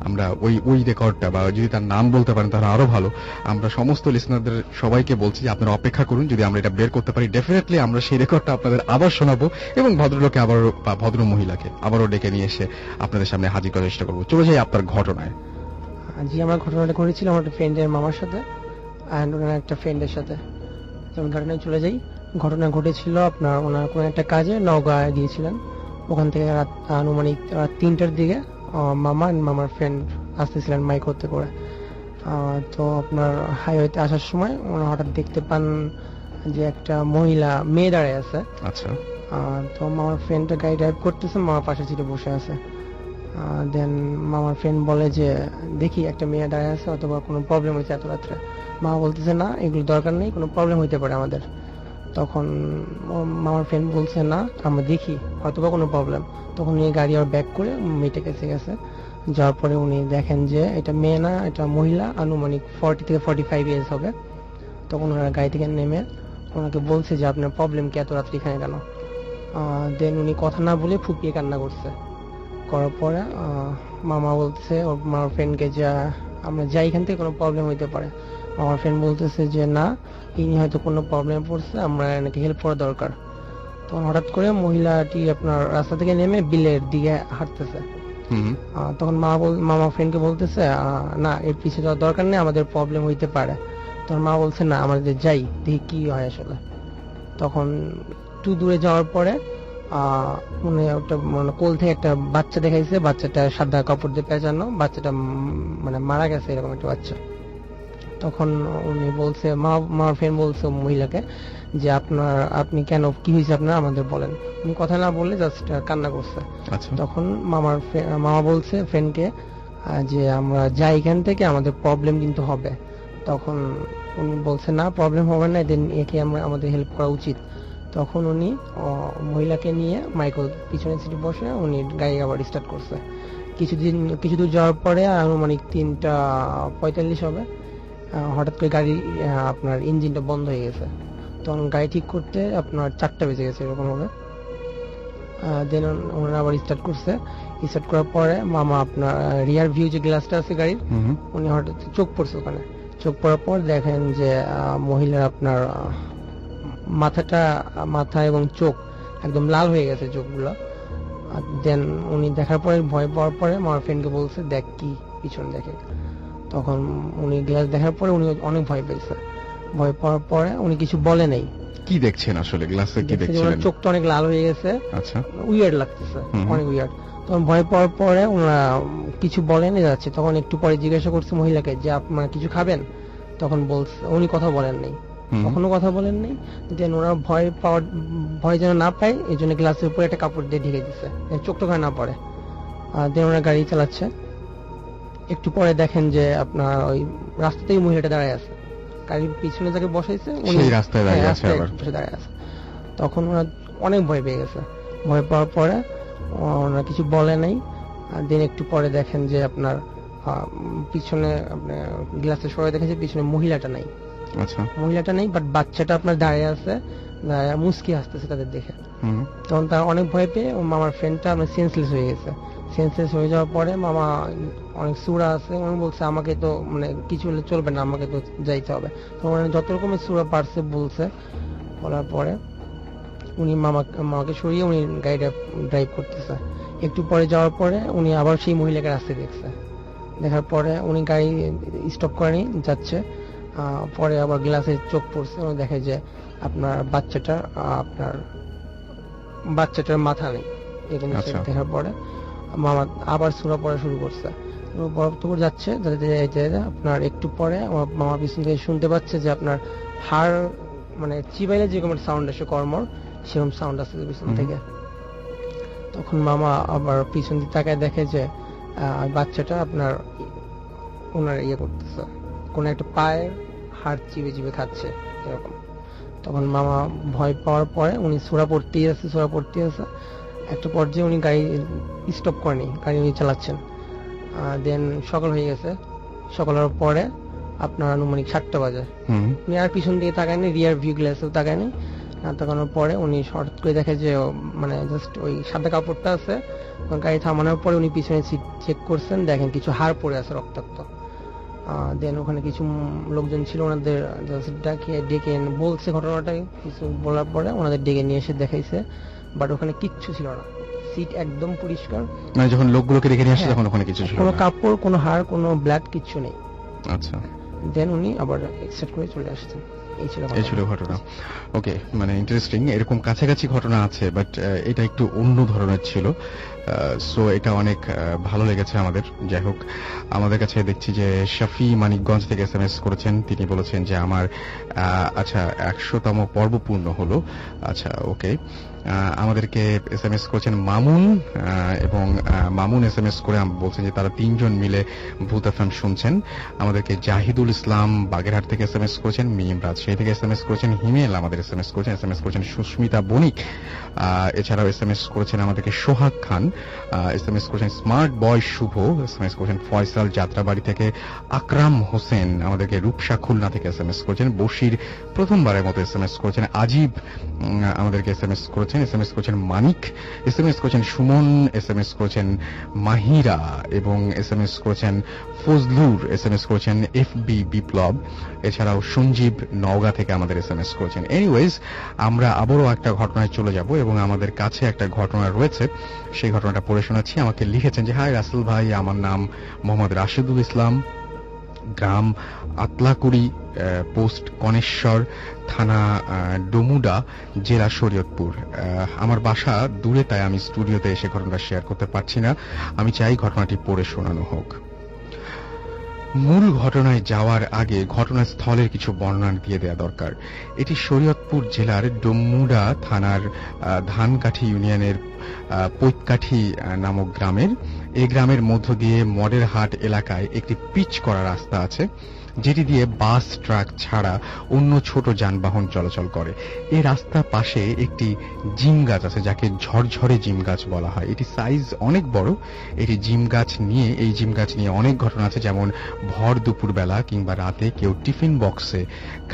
আমরা ওই রেকর্ডটা, বা যদি তার নাম বলতে পারেন তাহলে আরো ভালো। আমরা সমস্ত লিসনারদের সবাইকে বলছি যে আপনারা অপেক্ষা করুন, যদি আমরা এটা বের করতে পারি ডেফিনেটলি আমরা সেই রেকর্ডটা আপনাদের আবার শোনাবো, এবং ভদ্রলোকে আবারও বা ভদ্র মহিলাকে আবারও ডেকে নিয়ে এসে আপনাদের সামনে হাজির করার চেষ্টা করবো। চলে যাই আপনার ঘটনায়।
জি, আমার ঘটনাটা ঘটেছিল আমার একটা ফ্রেন্ডের মামার সাথে অ্যান্ড ওনার একটা ফ্রেন্ডের সাথে। যেমন ঘটনায় চলে যাই, ঘটনা ঘটেছিল আপনার ওনার কোনো একটা কাজে নওগাঁয় গিয়েছিলেন। ওখান থেকে রাত আনুমানিক 3টার দিকে মামার ফ্রেন্ড আসতেছিলেন মাইক করতে করে। তো আপনার হাইওয়েতে আসার সময় ওনারা হঠাৎ দেখতে পান যে একটা মহিলা মেয়ে দাঁড়ায় আছে।
আচ্ছা।
তো মামার ফ্রেন্ডটা গাড়ি ড্রাইভ করতেছে, মামার পাশে সিটে বসে আছে। দেন মামার ফ্রেন্ড বলে যে দেখি একটা মেয়ে দাঁড়ায় আছে, অথবা কোনো প্রবলেম হয়েছে এত রাত্রে। মা বলতেছে না, এগুলো দরকার নেই, কোনো প্রবলেম হইতে পারে আমাদের। তখন মামার ফ্রেন্ড বলছে না, আমরা দেখি হয়তো বা কোনো প্রবলেম। তখন উনি গাড়ি আর ব্যাক করে মেয়েটা কাছে গেছে। যাওয়ার পরে উনি দেখেন যে এটা মেয়ে না, এটা মহিলা, আনুমানিক 40 থেকে 45 ইয়ার্স হবে। তখন ওনারা গাড়ি থেকে নেমে ওনাকে বলছে যে আপনার প্রবলেম কি, এত রাত্রি এখানে কেন? দেন উনি কথা না বলে ফুপিয়ে কান্না করছে। করার পরে মামা বলছে ওর মামার ফ্রেন্ডকে যে আমরা যাই, এখান থেকে কোনো প্রবলেম হইতে পারে। আমার ফ্রেন্ড বলতেছে যে না, ইনি হয়তো কোনো প্রবলেমে পড়ছে, আমরা এনাকে হেল্প করা দরকার। তখন হঠাৎ করে মহিলাটি আপনার রাস্তা থেকে নেমে বিলের দিকে হাঁটতেছে। তখন মামা ফ্রেন্ডকে বলতেছে না, এর পিছিয়ে যাওয়ার দরকার নেই, আমাদের প্রবলেম হইতে পারে। তখন মা বলছে না, আমাদের যাই, দেখি কি হয় আসলে। তখন একটু দূরে যাওয়ার পরে মানে একটা মানে কোল থেকে একটা বাচ্চা দেখাইছে, বাচ্চাটা সাদা কাপড় দিয়ে পেঁচানো, বাচ্চাটা মানে মারা গেছে, এরকম একটা বাচ্চা। তখন উনি বলছে, মামার ফ্রেন্ড বলছে মহিলাকে যে আপনি কেন, কি হয়েছে আপনার, আমাদের বলেন। উনি কথা না বললে জাস্ট কান্না করছে।
আচ্ছা,
তখন মামা বলছে ফ্রেন্ডকে যে আমরা যাই এখান থেকে, আমাদের প্রবলেম কিন্তু হবে। তখন উনি বলছে না, প্রবলেম হবে না, দেন একে আমাদের হেল্প করা উচিত। তখন উনি মহিলাকে নিয়ে মাইকেল পিছনের সিটে বসে উনি গাড়ি আবার স্টার্ট করছে। কিছু দূর যাওয়ার পরে আনুমানিক 3:45 হবে, হঠাৎ করে গাড়ি আপনার ইঞ্জিনটা বন্ধ হয়ে গেছে। তখন গাড়ি ঠিক করতে আপনার 4টা বেজে গেছে এরকম হবে। দেন ওনারা আবার স্টার্ট করছে। স্টার্ট করার পরে মামা আপনার রিয়ার ভিউ যে গ্লাসটা আছে গাড়ির, উনি হঠাৎ চোখ পড়ছে ওখানে। চোখ পড়ার পর দেখেন যে মহিলার আপনার মাথা এবং চোখ একদম লাল হয়ে গেছে চোখগুলো। দেন উনি দেখার পরে ভয় পাওয়ার পরে আমার ফ্রেন্ডকে বলছে দেখ কি পিছন দেখে। তখন উনি গ্লাস দেখার পরে উনি অনেক ভয় পেয়েছে। ভয় পাওয়ার পরে উনি কিছু বলে নাই।
কি দেখছেন আসলে, গ্লাসে কি দেখছিলেন?
চোখটা অনেক লাল হয়ে গেছে,
আচ্ছা,
উইয়ার্ড লাগতেছে, অনেক উইয়ার্ড। তখন ভয় পাওয়ার পরে ওনারা কিছু বলেনি যাচ্ছে। তখন একটু পরে জিজ্ঞাসা করছে মহিলাকে যে আপনারা কিছু খাবেন? তখন বলছে, উনি কথা বলেন নাই, কখনো কথা বলেন নাই। দেন ওরা ভয় যেন না পায় এই জন্য গ্লাসের উপরে একটা কাপড় দিয়ে ঢেকে দিচ্ছে, চোখটা না পড়ে। দেন ওরা গাড়ি চালাচ্ছে। একটু পরে দেখেন যে আপনার ওই রাস্তাতেই মহিলাটা দাঁড়ায় আছে, গাড়ির পিছনে যাকে বসাইছে
সেই রাস্তায় দাঁড়িয়ে আছে আবার।
দাঁড়ায় আছে। তখন ওরা অনেক ভয় পেয়ে গেছে। ভয় পাওয়ার পরে ওরা কিছু বলে নাই। দিন একটু পরে দেখেন যে আপনার পিছনে আপনার গ্লাসের সবাই দেখেছে পিছনে মহিলাটা নাই।
আচ্ছা,
মহিলাটা নেই, বাট বাচ্চাটা আপনার দাঁড়িয়ে আছে, মুস্কি আসতেছে তাদের দেখে। তখন তারা অনেক ভয় পেয়ে মামার ফ্রেন্ডটা আপনার সেন্সলেস হয়ে গেছে। সেন্সলেস হয়ে যাওয়ার পরে মামা অনেক সুরা আছে, উনি বলছে আমাকে তো মানে কিছু হলে চলবে না, আমাকে তো যাইতে হবে। তো যত রকমের সুরা পারছে বলছে। বলার পরে উনি মামাকে সরিয়ে উনি গাড়িটা ড্রাইভ করতেছে। একটু পরে যাওয়ার পরে উনি আবার সেই মহিলাকে রাস্তায় দেখছে। দেখার পরে উনি গাড়ি স্টপ করেনি, যাচ্ছে। পরে আবার গ্লাসে চোখ পড়ছে, উনি দেখে যে আপনার বাচ্চাটার মাথা নেই। এরকম দেখার পরে মামা আবার সূরা পড়া শুরু করছে। বরফ যাচ্ছে, আপনার একটু পরে আমার মামা পিছন থেকে শুনতে পাচ্ছে যে আপনার হাড় মানে চিবাইলে যেরকম সাউন্ড আসে কর্মর, সেরকম সাউন্ড আসছে পিছন থেকে। তখন মামা আবার পিছন দিকে তাকায় দেখে যে বাচ্চাটা আপনার ওনার করতেছে, কোন একটা পায়ের হাড় চিবে খাচ্ছে এরকম। তখন মামা ভয় পাওয়ার পরে উনি সূরা পড়তেই আছে। একটা পর্যায়ে উনি গাড়ি স্টপ করেনি, গাড়ি উনি চালাচ্ছেন। দেন সকাল হয়ে গেছে। সকাল হওয়ার পরে আপনার আনুমানিক 7টা বাজে। উনি আর পিছন দিকে তাকায়নি, রিয়ার ভিউ গ্লাসেও তাকায়নি। না তাকানোর পরে উনি হঠাৎ করে দেখে যে মানে জাস্ট ওই সাদা কাপড়টা আছে। গাড়ি থামানোর পরে উনি পিছনে সিট চেক করছেন, দেখেন কিছু হাড় পড়ে আছে রক্তাক্ত। দেন ওখানে কিছু লোকজন ছিল, ওনাদের ডেকে বলছে ঘটনাটা। কিছু বলার পরে ওনাদের ডেকে নিয়ে এসে দেখাইছে, বাট ওখানে কিচ্ছু ছিল না, সিট একদম পরিষ্কার।
মানে যখন লোকগুলোকে দেখে নিয়ে আসছে তখন ওখানে কিছু ছিল না,
কোনো কাপড়, কোনো হাড়, কোনো ব্লাড, কিচ্ছু নেই।
আচ্ছা,
দেন উনি আবার এক্সেপ্ট করে চলে আসছেন। এই ছিল ঘটনা।
ওকে, মানে ইন্টারেস্টিং। এরকম কাছাকাছি ঘটনা আছে, বাট এটা একটু অন্য ধরনের ছিল। সো এটা অনেক ভালো লেগেছে আমাদের। যাই হোক, আমাদের কাছে দেখছি যে শাফি মানিকগঞ্জ থেকে SMS করেছেন। তিনি বলেছেন যে আমার আচ্ছা 100তম পর্ব পূর্ণ হলো। আচ্ছা, ওকে। আমাদেরকে SMS করেছেন মামুন, এবং মামুন SMS করে বলছেন যে তারা 3জন মিলে ভূত FM শুনছেন। আমাদেরকে জাহিদুল ইসলাম বাগেরহাট থেকে SMS করেছেন। মিম রাজশাহী থেকে SMS করেছেন। হিমেল আমাদের SMS করেছেন সুস্মিতা বণিক। এছাড়াও SMS করেছেন আমাদেরকে সোহাগ খান। SMS করেছেন স্মার্ট বয় শুভ। SMS করেছেন ফয়সাল যাত্রাবাড়ি থেকে। আকরাম হোসেন আমাদেরকে রূপসা খুলনা থেকে SMS করেছেন। বশির প্রথমবারের মতো SMS করেছেন। আজিব আমাদেরকে SMS করেছেন মানিক। SMS করেছেন সুমন। SMS করেছেন মাহিরা এবং SMS করেছেন ফজলুর। SMS করেছেন FB বিপ্লব। এছাড়াও সঞ্জীব নওগাঁ থেকে আমাদের SMS করেছেন। এনিওয়েজ, আমরা আবারও একটা ঘটনায় চলে যাব এবং আমাদের কাছে একটা ঘটনা রয়েছে, সেই ঘটনাটা পড়ে শোনাচ্ছি। আমাকে লিখেছেন যে হাই রাসেল ভাই, আমার নাম মোহাম্মদ রাশেদুল ইসলাম, গ্রাম আতলাকুড়ি, পোস্ট কনেশ্বর, থানা ডুমুডা, জেলা শরীয়তপুর। আমার বাসা দূরে, তাই আমি স্টুডিওতে এসে ঘটনাটা শেয়ার করতে পারছি না। আমি চাই ঘটনাটি পড়ে শোনানো হোক। মূল ঘটনায় যাওয়ার আগে ঘটনাস্থলের কিছু বর্ণনা দিয়ে দেওয়া দরকার। এটি শরীয়তপুর জেলার ডোমুডা থানার ধানকাঠি ইউনিয়নের পৈতকাঠি নামক গ্রামের। এই গ্রামের মধ্য দিয়ে মডেরহাট এলাকায় একটি পিচ করা রাস্তা আছে, যেটি দিয়ে বাস, ট্রাক ছাড়া অন্য ছোট যানবাহন চলাচল করে। এই রাস্তার পাশে একটি জিম গাছ আছে, যাকে ঝরঝরে জিম গাছ বলা হয়। এটি সাইজ অনেক বড়। এই জিম গাছ নিয়ে অনেক ঘটনা আছে, যেমন ভর দুপুর বেলা কিংবা রাতে কেউ টিফিন বক্সে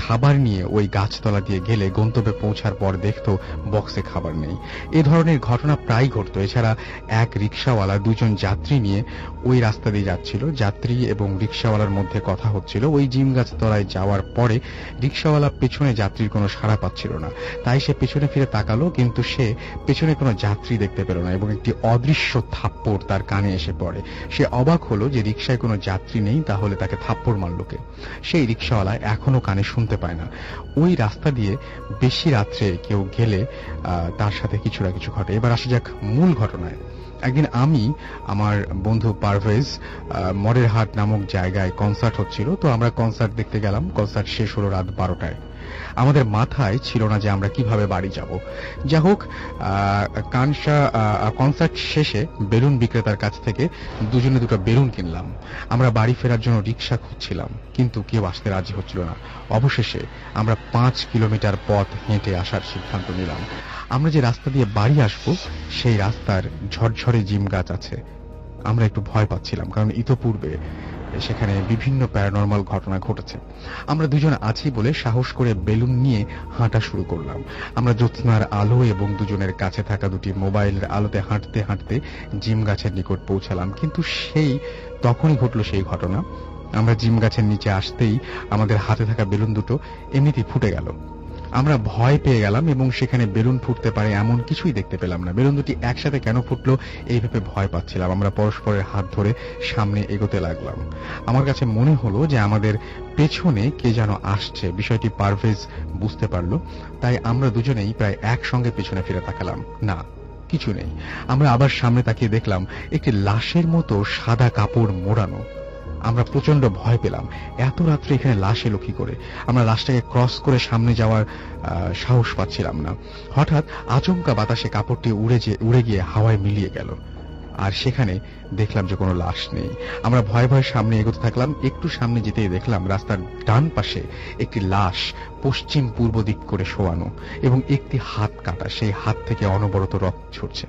খাবার নিয়ে ওই গাছতলা দিয়ে গেলে গন্তব্যে পৌঁছার পর দেখতো বক্সে খাবার নেই। এ ধরনের ঘটনা প্রায় ঘটতো। এছাড়া এক রিকশাওয়ালা দুজন যাত্রী নিয়ে ওই রাস্তা দিয়ে যাচ্ছিল। যাত্রী এবং রিকশাওয়ালার মধ্যে কথা হচ্ছিল। ওই জিম গাছ তলায় যাওয়ার পরে রিকশাওয়ালা পেছনে যাত্রীর কোনো সাড়া পাচ্ছিল না, তাই সে পেছনে ফিরে তাকালো, কিন্তু সে পেছনে কোনো যাত্রী দেখতে পেল না এবং একটি অদৃশ্য থাপ্পড় তার কানে এসে পড়ে। সে অবাক হলো যে রিকশায় কোনো যাত্রী নেই, তাহলে তাকে থাপ্পড় মারল কে? সেই রিকশাওয়ালা এখনো কানে শুনতে পায় না। ওই রাস্তা দিয়ে বেশি রাত্রে কেউ গেলে তার সাথে কিছু না কিছু ঘটে। এবার আসা যাক মূল ঘটনায়। একদিন আমি, আমার বন্ধু পারভেজ, মডেরহাট নামক জায়গায় কনসার্ট হচ্ছিল, তো আমরা কনসার্ট দেখতে গেলাম। কনসার্ট শেষ হলো রাত 12টায়। আমাদের মাথায় ছিল না যে আমরা কিভাবে বাড়ি যাব। যা হোক, কনসার্ট শেষে বেলুন বিক্রেতার কাছ থেকে দুজনে দুটো বেলুন কিনলাম। আমরা বাড়ি ফেরার জন্য রিক্সা খুঁজছিলাম, কিন্তু কেউ আসতে রাজি হচ্ছিল না। অবশেষে আমরা 5 কিলোমিটার পথ হেঁটে আসার সিদ্ধান্ত নিলাম। আমরা যে রাস্তা দিয়ে বাড়ি আসবো সেই রাস্তার ঝরঝরে জিম গাছ আছে। আমরা একটু ভয় পাচ্ছিলাম, কারণ ইতোপূর্বে সেখানে বিভিন্ন প্যারানরমাল ঘটনা ঘটেছে। আমরা দুজন আছি বলে সাহস করে বেলুন নিয়ে হাঁটা শুরু করলাম। আমরা জ্যোৎস্নার আলো এবং দুজনের কাছে থাকা দুটি মোবাইলের আলোতে হাঁটতে হাঁটতে জিম গাছের নিকট পৌঁছালাম। কিন্তু তখনই ঘটল সেই ঘটনা। আমরা জিম গাছের নিচে আসতেই আমাদের হাতে থাকা বেলুন দুটো এমনিতেই ফুটে গেল। আমরা ভয় পেয়ে গেলাম এবং সেখানে বেলুন ফুটতে পারে এমন কিছুই দেখতে পেলাম না। বেলুন দুটি একসাথে কেন ফুটলো এই ভেবে ভয় পাচ্ছিলাম। আমরা পরস্পরের হাত ধরে সামনে এগোতে লাগলাম। আমার কাছে মনে হলো যে আমাদের পেছনে কে যেন আসছে। বিষয়টি পারভেজ বুঝতে পারলো, তাই আমরা দুজনেই প্রায় একসঙ্গে পেছনে ফিরে তাকালাম। না, কিছু নেই। আমরা আবার সামনে তাকিয়ে দেখলাম একটি লাশের মতো সাদা কাপড় মোড়ানো। আমরা প্রচন্ড ভয় পেলাম। এত রাত্রে এখানে লাশ এলো কি করে? আমরা লাশটাকে ক্রস করে সামনে যাওয়ার সাহস পাচ্ছিলাম না। হঠাৎ আচমকা বাতাসে কাপড়টি উড়ে গিয়ে হাওয়ায় মিলিয়ে গেল, আর সেখানে দেখলাম যে কোনো লাশ নেই। আমরা ভয়ে ভয়ে সামনে এগোতে থাকলাম। একটু সামনে যেতেই দেখলাম রাস্তার ডান পাশে একটি লাশ পশ্চিম পূর্ব দিক করে শোয়ানো এবং একটি হাত কাটা। সেই হাত থেকে অনবরত রক্ত ঝরছে।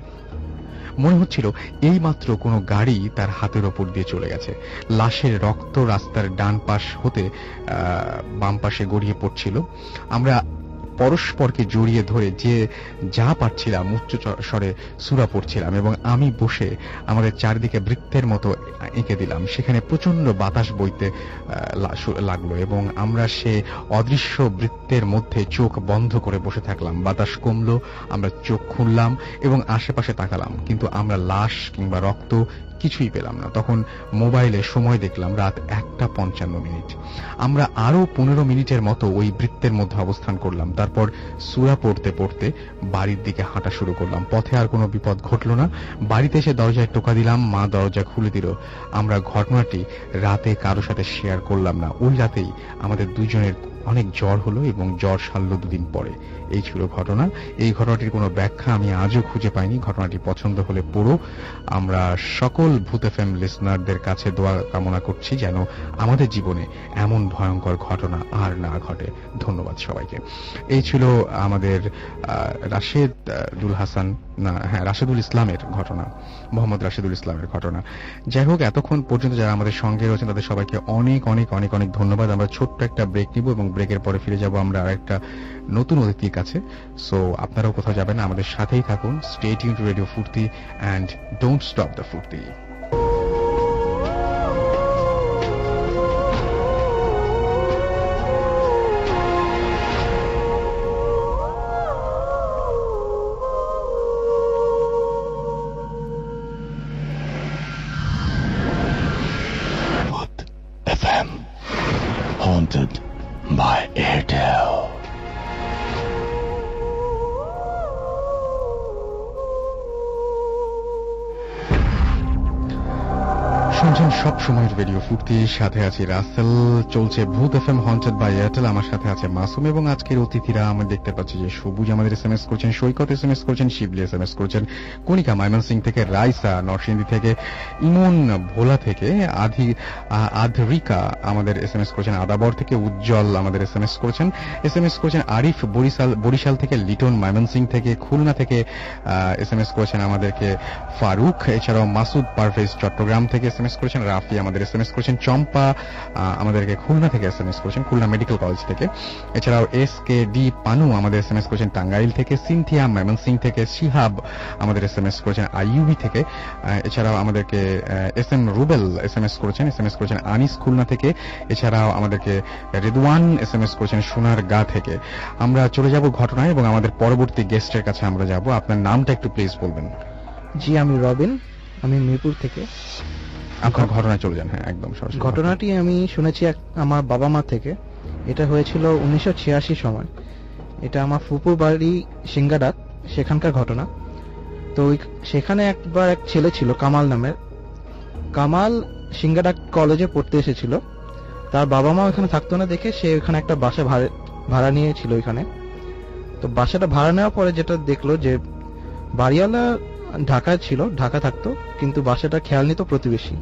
মনে হচ্ছিল এই মাত্র কোনো গাড়ি তার হাতের ওপর দিয়ে চলে গেছে। লাশের রক্ত রাস্তার ডান পাশ হতে বাম পাশে গড়িয়ে পড়ছিল। আমরা পরস্পরকে জড়িয়ে ধরে যে যা পারছিলাম উচ্চ স্বরে সূরা পড়ছিলাম এবং আমি বসে আমাদের চারিদিকে বৃত্তের মতো এঁকে দিলাম। সেখানে প্রচন্ড বাতাস বইতে লাগলো এবং আমরা সে অদৃশ্য বৃত্তের মধ্যে চোখ বন্ধ করে বসে থাকলাম। বাতাস কমলো, আমরা চোখ খুললাম এবং আশেপাশে তাকালাম, কিন্তু আমরা লাশ কিংবা রক্ত কিছুই পেলাম না। তখন মোবাইলে সময় দেখলাম রাত 1:55। আমরা আরো 15 মিনিটের মতো ওই বৃত্তের মধ্যে অবস্থান করলাম। তারপর সূরা পড়তে পড়তে বাড়ির দিকে হাঁটা শুরু করলাম। পথে আর কোনো বিপদ ঘটল না। বাড়িতে এসে দরজায় টোকা দিলাম, মা দরজা খুলে দিল। আমরা ঘটনাটি রাতে কারো সাথে শেয়ার করলাম না। ওই রাতেই আমাদের দুজনের অনেক জ্বর হলো এবং জ্বর সারল 2 দিন পরে। এই ছিল ঘটনা। এই ঘটনাটির কোনো ব্যাখ্যা আমি আজও খুঁজে পাইনি। ঘটনাটি পছন্দ হলে পড়ো। আমরা সকল ভূত এফএম লিসনারদের কাছে দোয়া কামনা করছি যেন আমাদের জীবনে এমন ভয়ঙ্কর ঘটনা আর না ঘটে। ধন্যবাদ সবাইকে। এই ছিল আমাদের রাশেদুল ইসলামের ঘটনা, মোহাম্মদ রাশেদুল ইসলামের ঘটনা। যাই হোক, এতক্ষণ পর্যন্ত যারা আমাদের সঙ্গে রয়েছেন তাদের সবাইকে অনেক অনেক অনেক অনেক ধন্যবাদ। আমরা ছোট্ট একটা ব্রেক নিব এবং ব্রেকের পরে ফিরে যাব আমরা আরেকটা নতুন অতিথির কাছে। সো আপনারাও কোথাও যাবেন না, আমাদের সাথেই থাকুন। স্টে টিউন টু রেডিও ফুর্তি অ্যান্ড ডোন্ট স্টপ দ্য ফুর্তি।
FM, haunted by Airtel.
শুনছেন সব সময়ের রেডিও ফুর্তি, সাথে আছি রাসেল। চলছে ভূত এফএম হন্টেড বাই এয়ারটেল। আমার সাথে আছে মাসুম এবং আজকের অতিথিরা আমি দেখতে পাচ্ছি যে সবুজ আমাদের এসএমএস করছেন, সৈকত এসএমএস করছেন, শিবলি এসএমএস করছেন, কণিকা ময়মনসিং থেকে, রাইসা নরসিংদী থেকে, ইমন ভোলা থেকে, আধরিকা আমাদের এসএমএস করছেন, আদাবর থেকে, উজ্জ্বল আমাদের এসএমএস করছেন আরিফ বরিশাল থেকে, লিটন ময়মনসিং থেকে, খুলনা থেকে এসএমএস করেছেন আমাদেরকে ফারুক, এছাড়াও মাসুদ পারভেজ চট্টগ্রাম থেকে এসএমএস করেছেন, রাফি আমাদের এসএমএস করেছেন, চম্পা আমাদেরকে খুলনা থেকে এসএমএস করেছেন, খুলনা মেডিকেল কলেজ থেকে, এছাড়াও SKD পানু আমাদের এসএমএস করেছেন টাঙ্গাইল থেকে, সিনথিয়া ময়মনসিং থেকে, শিহাব আমাদের এসএমএস করেছেন আইইউবি থেকে, এছাড়াও আমাদেরকে SM রুবেল এসএমএস করেছেন আনিস খুলনা থেকে, এছাড়াও আমাদেরকে রিদওয়ান এসএমএস করেছেন সোনারগাঁ থেকে। আমরা চলে যাব ঘটনায় এবং আমাদের পরবর্তী গেস্টের কাছে আমরা যাব। আপনার নামটা একটু প্লিজ বলবেন।
জি, আমি রবিন, আমি মিরপুর থেকে।
আপনার ঘটনায় চলে যান। হ্যাঁ, একদম সরাসরি।
ঘটনাটি আমি শুনেছি আমার বাবা মা থেকে। এটা হয়েছিল 1986 সময়। এটা আমার ফুপুর বাড়ি সিঙ্গাডাত, সেখানকার ঘটনা। তো সেখানে একবার এক ছেলে ছিল কামাল নামের। কামাল সিঙ্গাডাত কলেজে পড়তে এসেছিল। তার বাবা মা ওখানে থাকতো না দেখে সে ওখানে একটা বাসা ভাড়া নিয়েছিল ওইখানে। তো বাসাটা ভাড়া নেওয়ার পরে যেটা দেখলো যে বাড়িওয়ালা ঢাকা থাকতো, কিন্তু বাসাটা খেয়াল নিত প্রতিবেশী।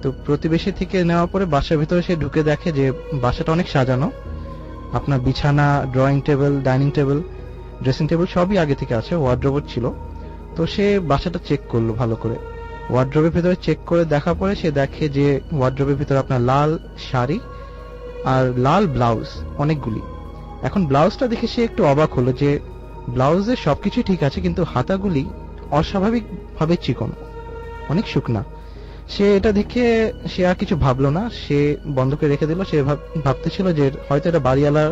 তো প্রতিবেশী থেকে নেওয়ার পরে বাসার ভিতরে সে ঢুকে দেখে যে বাসাটা অনেক সাজানো, আপনার বিছানা, drawing table, dining table, dressing table সবই আগে থেকে আছে, ওয়ার্ড্রোব ছিল। তো সে বাসাটা চেক করলো ভালো করে। ওয়ার্ড্রোবের ভিতরে চেক করে দেখার পরে সে দেখে যে ওয়ার্ড্রোবের ভিতরে আপনার লাল শাড়ি আর লাল ব্লাউজ অনেকগুলি। এখন ব্লাউজটা দেখে সে একটু অবাক হলো যে ব্লাউজের সবকিছু ঠিক আছে, কিন্তু হাতাগুলি অস্বাভাবিক ভাবে চিকন, অনেক শুকনা। সে এটা দেখে সে আর কিছু ভাবলো না, সে বন্ধ করে রেখে দিল। সে ভাবতেছিল যে হয়তো এটা বাড়িওয়ালার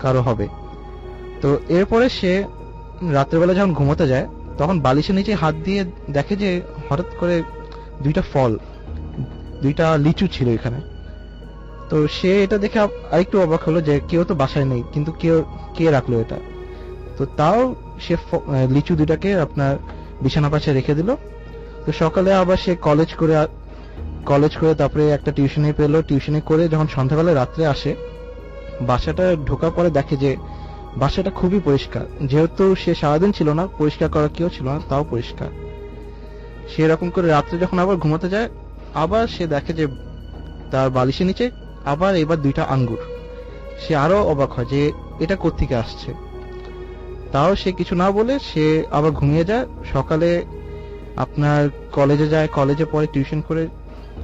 কারো হবে। তো এরপরে সে রাত্রেবেলা যখন ঘুমোতে যায় তখন বালিশের নিচে হাত দিয়ে দেখে যে হঠাৎ করে দুইটা লিচু ছিল এখানে। তো সে এটা দেখে আরেকটু অবাক হলো যে কেউ তো বাসায় নেই, কিন্তু কে রাখলো এটা। তো তাও সে লিচু দুটাকে আপনার বিছানা পাশে রেখে দিল। তো সকালে আবার সে কলেজ করে তারপরে একটা টিউশনি পেলো। টিউশনি করে যখন সন্ধ্যাবেলা রাত্রে আসে, বাসাটা ঢোকার পরে দেখে যে বাসাটা খুবই পরিষ্কার। যেহেতু সে সারাদিন ছিল না, পরিষ্কার করার কেউ ছিল না, তাও পরিষ্কার। সেরকম করে রাত্রে যখন আবার ঘুমাতে যায়, আবার সে দেখে যে তার বালিশের নিচে আবার এবার দুইটা আঙ্গুর। সে আরো অবাক হয় যে এটা কোত্থেকে আসছে। তাও সে কিছু না বলে সে আবার ঘুমিয়ে যায়। সকালে আপনার কলেজে যায়, কলেজে পরে টিউশন করে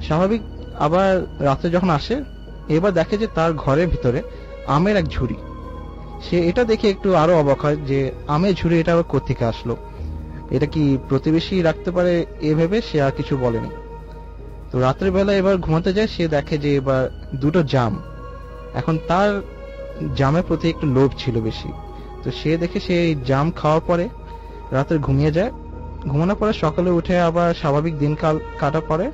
স্বাভাবিক আবার রাত্রে যখন আসে, এবার দেখে যে তার ঘরের ভিতরে আমের এক ঝুড়ি। সে এটা দেখে একটু আরো অবাক হয় যে আমের ঝুড়ি এটা আবার কোত্থেকে আসলো, এটা কি প্রতিবেশী রাখতে পারে, এ ভেবে সে আর কিছু বলেনি। তো রাত্রের বেলা এবার ঘুমাতে যায়, সে দেখে যে এবার দুটো জাম। এখন তার জামের প্রতি একটু লোভ ছিল বেশি। তো সে দেখে সে জাম খাওয়ার পরে রাতে ঘুমিয়ে যায়। ঘুমানোর পরে সকালে উঠে আবার স্বাভাবিক দিন কাটার পরে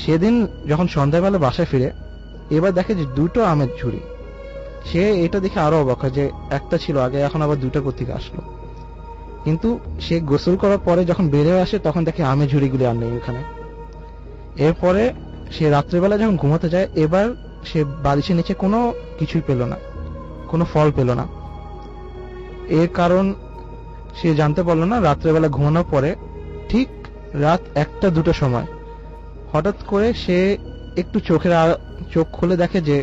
সেদিন যখন সন্ধ্যাবেলা বাসায় ফিরে, এবার দেখে যে দুটো আমের ঝুড়ি। সে এটা দেখে আরো অবাক হয় যে একটা ছিল আগে, এখন আবার দুটো কোত্থেকে আসলো। কিন্তু সে গোসল করার পরে যখন বেরিয়ে আসে তখন দেখে আমের ঝুড়িগুলি আর নেই ওখানে। এরপরে সে রাত্রেবেলা যখন ঘুমাতে যায়, এবার সে বালিশের নিচে কোনো কিছুই পেল না, কোনো ফল পেল না। এর কারণ সে জানতে পারলো না। রাত্রেবেলা ঘুমানোর পরে ঠিক রাত 1-2 সময় হঠাৎ করে সে একটু চোখ খুলে দেখে যে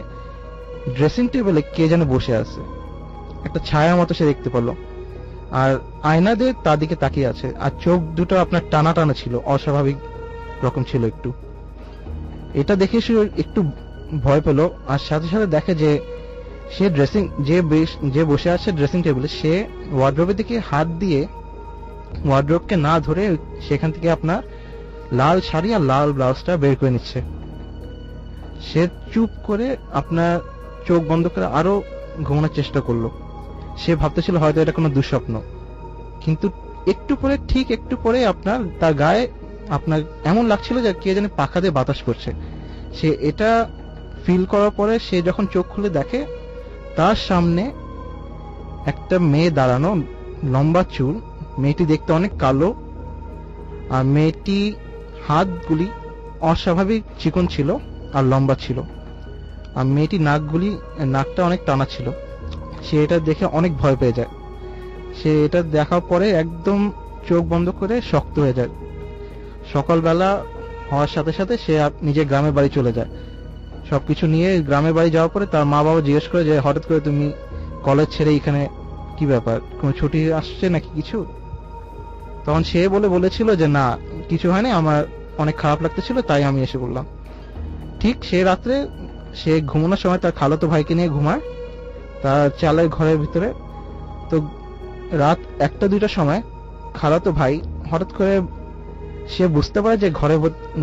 ড্রেসিং টেবিলে কে যেন বসে আছে, একটা ছায়া মতো সে দেখতে পেল। আর আয়না দিয়ে তার দিকে তাকিয়ে আছে, আর চোখ দুটো আপনার টানা টানা ছিল, অস্বাভাবিক রকম ছিল একটু। এটা দেখে সে একটু ভয় পেল। আর সাথে সাথে দেখে যে সে যে বসে আছে ড্রেসিং টেবিলে, সে ওয়ার্ড্রোবের দিকে হাত দিয়ে ওয়ার্ড্রোবকে না ধরে সেখান থেকে আপনার লাল শাড়ি আর লাল ব্লাউজটা বের করে নিচ্ছে। সে চুপ করে আপনার চোখ বন্ধ করে আরো ঘুমানোর চেষ্টা করলো। সে ভাবতেছিল হয়তো এটা কোনো দুঃস্বপ্ন, কিন্তু ঠিক একটু পরে আপনার তার গায়ে আপনার এমন লাগছিল যে কে জানে পাখা দিয়ে বাতাস করছে। সে এটা ফিল করার পরে সে যখন চোখ খুলে দেখে তার সামনে একটা মেয়ে দাঁড়ানো, লম্বা চুল। মেয়েটি দেখতে অনেক কালো, আর মেয়েটি হাতগুলি অস্বাভাবিক চিকন ছিল আর লম্বা ছিল, আর মেয়েটির নাকটা অনেক টানা ছিল। সে এটা দেখে অনেক ভয় পেয়ে যায়। সে এটা দেখার পরে একদম চোখ বন্ধ করে শক্ত হয়ে যায়। সকালবেলা হওয়ার সাথে সাথে সে নিজের গ্রামের বাড়ি চলে যায়। সবকিছু নিয়ে গ্রামের বাড়ি যাওয়ার পরে তার মা বাবা জিজ্ঞেস করে যে হঠাৎ করে তুমি কলেজ ছেড়ে এখানে কি ব্যাপার, কোনো ছুটি আসছে নাকি কিছু? তখন সে বলেছিল যে না, কিছু হয়নি, আমার অনেক খারাপ লাগতেছিল তাই আমি এসে বললাম। ঠিক সে রাত্রে সে ঘুমানোর সময় তার খালাতো ভাইকে নিয়ে ঘুমায় তার চালের ঘরের ভিতরে। তো রাত 1টা-2টার সময় খালাতো ভাই হঠাৎ করে সে বুঝতে পারে যে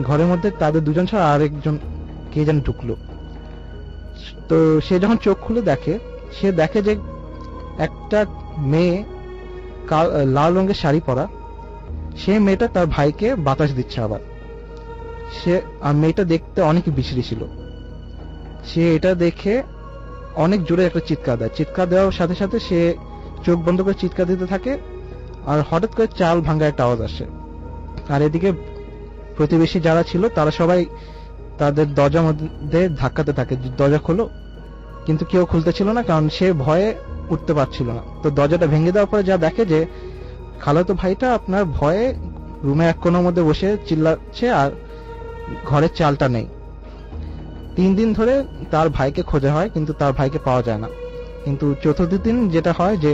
ঘরের মধ্যে তাদের দুজন ছাড়া আরেকজন কে যেন ঢুকলো। তো সে যখন চোখ খুলে দেখে, সে দেখে যে একটা মেয়ে লাল রঙের শাড়ি পরা, সে মেয়েটা তার ভাইকে বাতাস দিচ্ছে। আবার আর মেয়েটা দেখতে অনেক বিশ্রী ছিল। সে এটা দেখে অনেক জোরে একটা চিৎকার দেয়। চিৎকার দেওয়ার সাথে সাথে সে চোখ বন্ধ করে চিৎকার দিতে থাকে, আর হঠাৎ করে চাল ভাঙা একটা আওয়াজ আসে। আর এদিকে প্রতিবেশী যারা ছিল তারা সবাই তাদের দরজার মধ্যে ধাক্কাতে থাকে, দরজা খোলো, কিন্তু কেউ খুলতে ছিল না, কারণ সে ভয়ে উঠতে পারছিল না। তো দরজাটা ভেঙে দেওয়ার পরে যা দেখে যে খালাতো ভাইটা আপনার ভয়ে রুমে এক কোণার মধ্যে বসে চিল্লাচ্ছে, আর ঘরের চালটা নেই। 3 দিন ধরে তার ভাইকে খোঁজা হয়, কিন্তু তার ভাইকে পাওয়া যায় না। কিন্তু চতুর্থ দিন যেটা হয় যে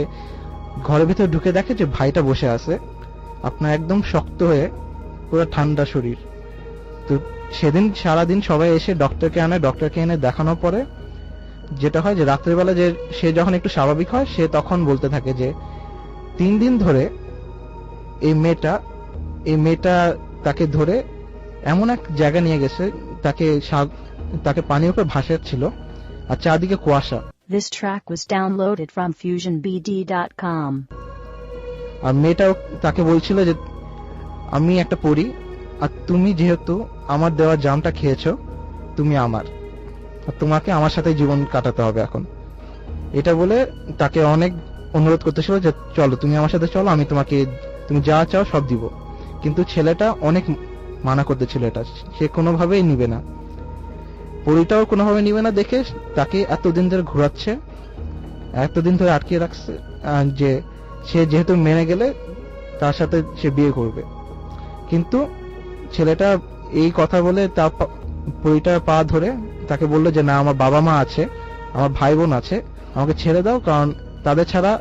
ঘরের ভিতরে ঢুকে দেখে যে ভাইটা বসে আছে আপনার একদম শক্ত হয়ে, পুরো ঠান্ডা শরীর। তো সেদিন সারাদিন সবাই এসে ডক্টরকে এনে দেখানোর পরে যেটা হয় যে রাত্রেবেলা যে সে যখন একটু স্বাভাবিক হয়, সে তখন বলতে থাকে যে 3 দিন ধরে এই মেয়েটা তাকে ধরে এমন এক জায়গা নিয়ে গেছে, তাকে পানির উপর ভাসাচ্ছিল, আর চারদিকে কুয়াশা।
This track was downloaded from FusionBD.com.
আর মেয়েটাও তাকে বলছিল যে আমি একটা পরী, আর তুমি যেহেতু আমার দেওয়া জামটা খেয়েছো, তুমি আমার, আর তোমাকে আমার সাথে জীবন কাটাতে হবে এখন। এটা বলে তাকে অনেক অনুরোধ করতেছিল যে চলো, তুমি আমার সাথে চলো, আমি তুমি যা চাও সব দিব। কিন্তু ছেলেটা অনেক মানা করতেছিল, এটা সে কোনোভাবেই নিবে না। পরীটাও কোনোভাবে নিবে না দেখে তাকে এতদিন ধরে ঘোরাচ্ছে, এতদিন ধরে আটকে রাখছে, যে সে যেহেতু মেনে গেলে তার সাথে সে বিয়ে করবে। কিন্তু ছেলেটা এই কথা বলে তার পরীটার পা ধরে তাকে বললো যে না, আমার বাবা মা আছে, আমার ভাই বোন আছে, আমাকে ছেড়ে দাও, কারণ তাদের ছাড়া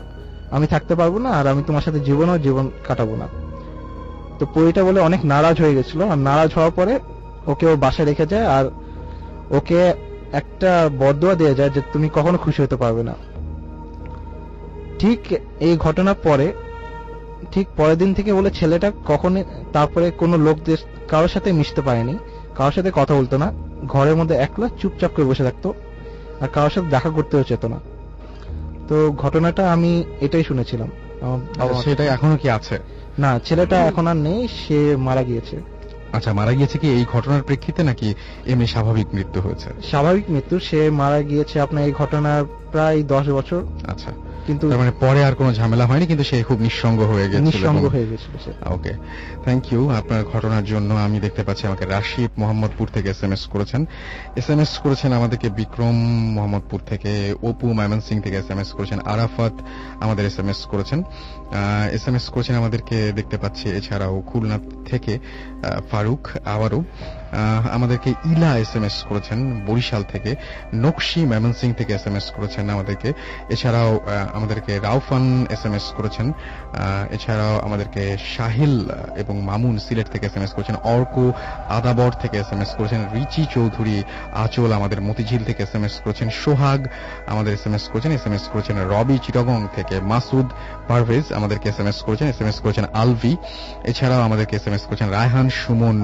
আমি থাকতে পারবো না, আর আমি তোমার সাথে জীবন কাটাবো না। তো পরীটা বলে অনেক নারাজ হয়ে গেছিল, আর নারাজ হওয়ার পরে ওকে ও বাসায় রেখে যায়, আর ওকে একটা বদদোয়া দিয়ে যায় যে তুমি কখনো খুশি হতে পারবে না। ঠিক এই ঘটনার পরে ঠিক পরের দিন থেকে বলে ছেলেটা কখনো তারপরে কোনো লোকদের কারোর সাথে মিশতে পারেনি, কারোর সাথে কথা বলতো না, ঘরের মধ্যে একলা চুপচাপ করে বসে থাকতো, আর কারোর সাথে দেখা করতেও চেত না। তো ঘটনাটা আমি এটাই শুনেছিলাম।
সেটাই এখনো কি আছে?
না, ছেলেটা এখন আর নেই, সে মারা গিয়েছে।
আচ্ছা, মারা গিয়েছে কি এই ঘটনার প্রেক্ষিতে নাকি এমনি স্বাভাবিক মৃত্যু হয়েছে?
স্বাভাবিক মৃত্যু। সে মারা গিয়েছে আপনার এই ঘটনার প্রায় 10 বছর।
আচ্ছা,
কিন্তু
তার মানে পরে আর কোনো ঝামেলা হয়নি, কিন্তু সে খুব নিঃসঙ্গ হয়ে গেছিল। ওকে, থ্যাংক ইউ আপনার ঘটনার জন্য। আমি দেখতে পাচ্ছি আমাকে রাশিদ মোহাম্মদপুর থেকে এসএমএস করেছেন আমাদেরকে, বিক্রম মোহাম্মদপুর থেকে, অপু ময়মনসিং থেকে এসএমএস করেছেন, আরাফাত আমাদের এসএমএস করেছেন আমাদেরকে দেখতে পাচ্ছি। এছাড়াও খুলনা থেকে ফারুক আবারও আমাদেরকে, ইলা এসএমএস করেছেন বরিশাল থেকে, নকশি ময়মনসিং থেকে এসএমএস করেছেন আমাদেরকে। এছাড়াও আমাদেরকে রাউফান এসএমএস করেছেন। এছাড়াও আমাদেরকে শাহিল এবং মামুন সিলেট থেকে এসএমএস করেছেন, অর্ক আদাবর থেকে এসএমএস করেছেন, রিচি চৌধুরী আচল আমাদের মতিঝিল থেকে এসএমএস করেছেন, সোহাগ আমাদের এসএমএস করেছেন, রবি চিটাগং থেকে, মাসুদ পারভেজ আমাদেরকে এসএমএস করেছেন আলভি। এছাড়াও আমাদেরকে এসএমএস করেছেন রায়হান, সুমন,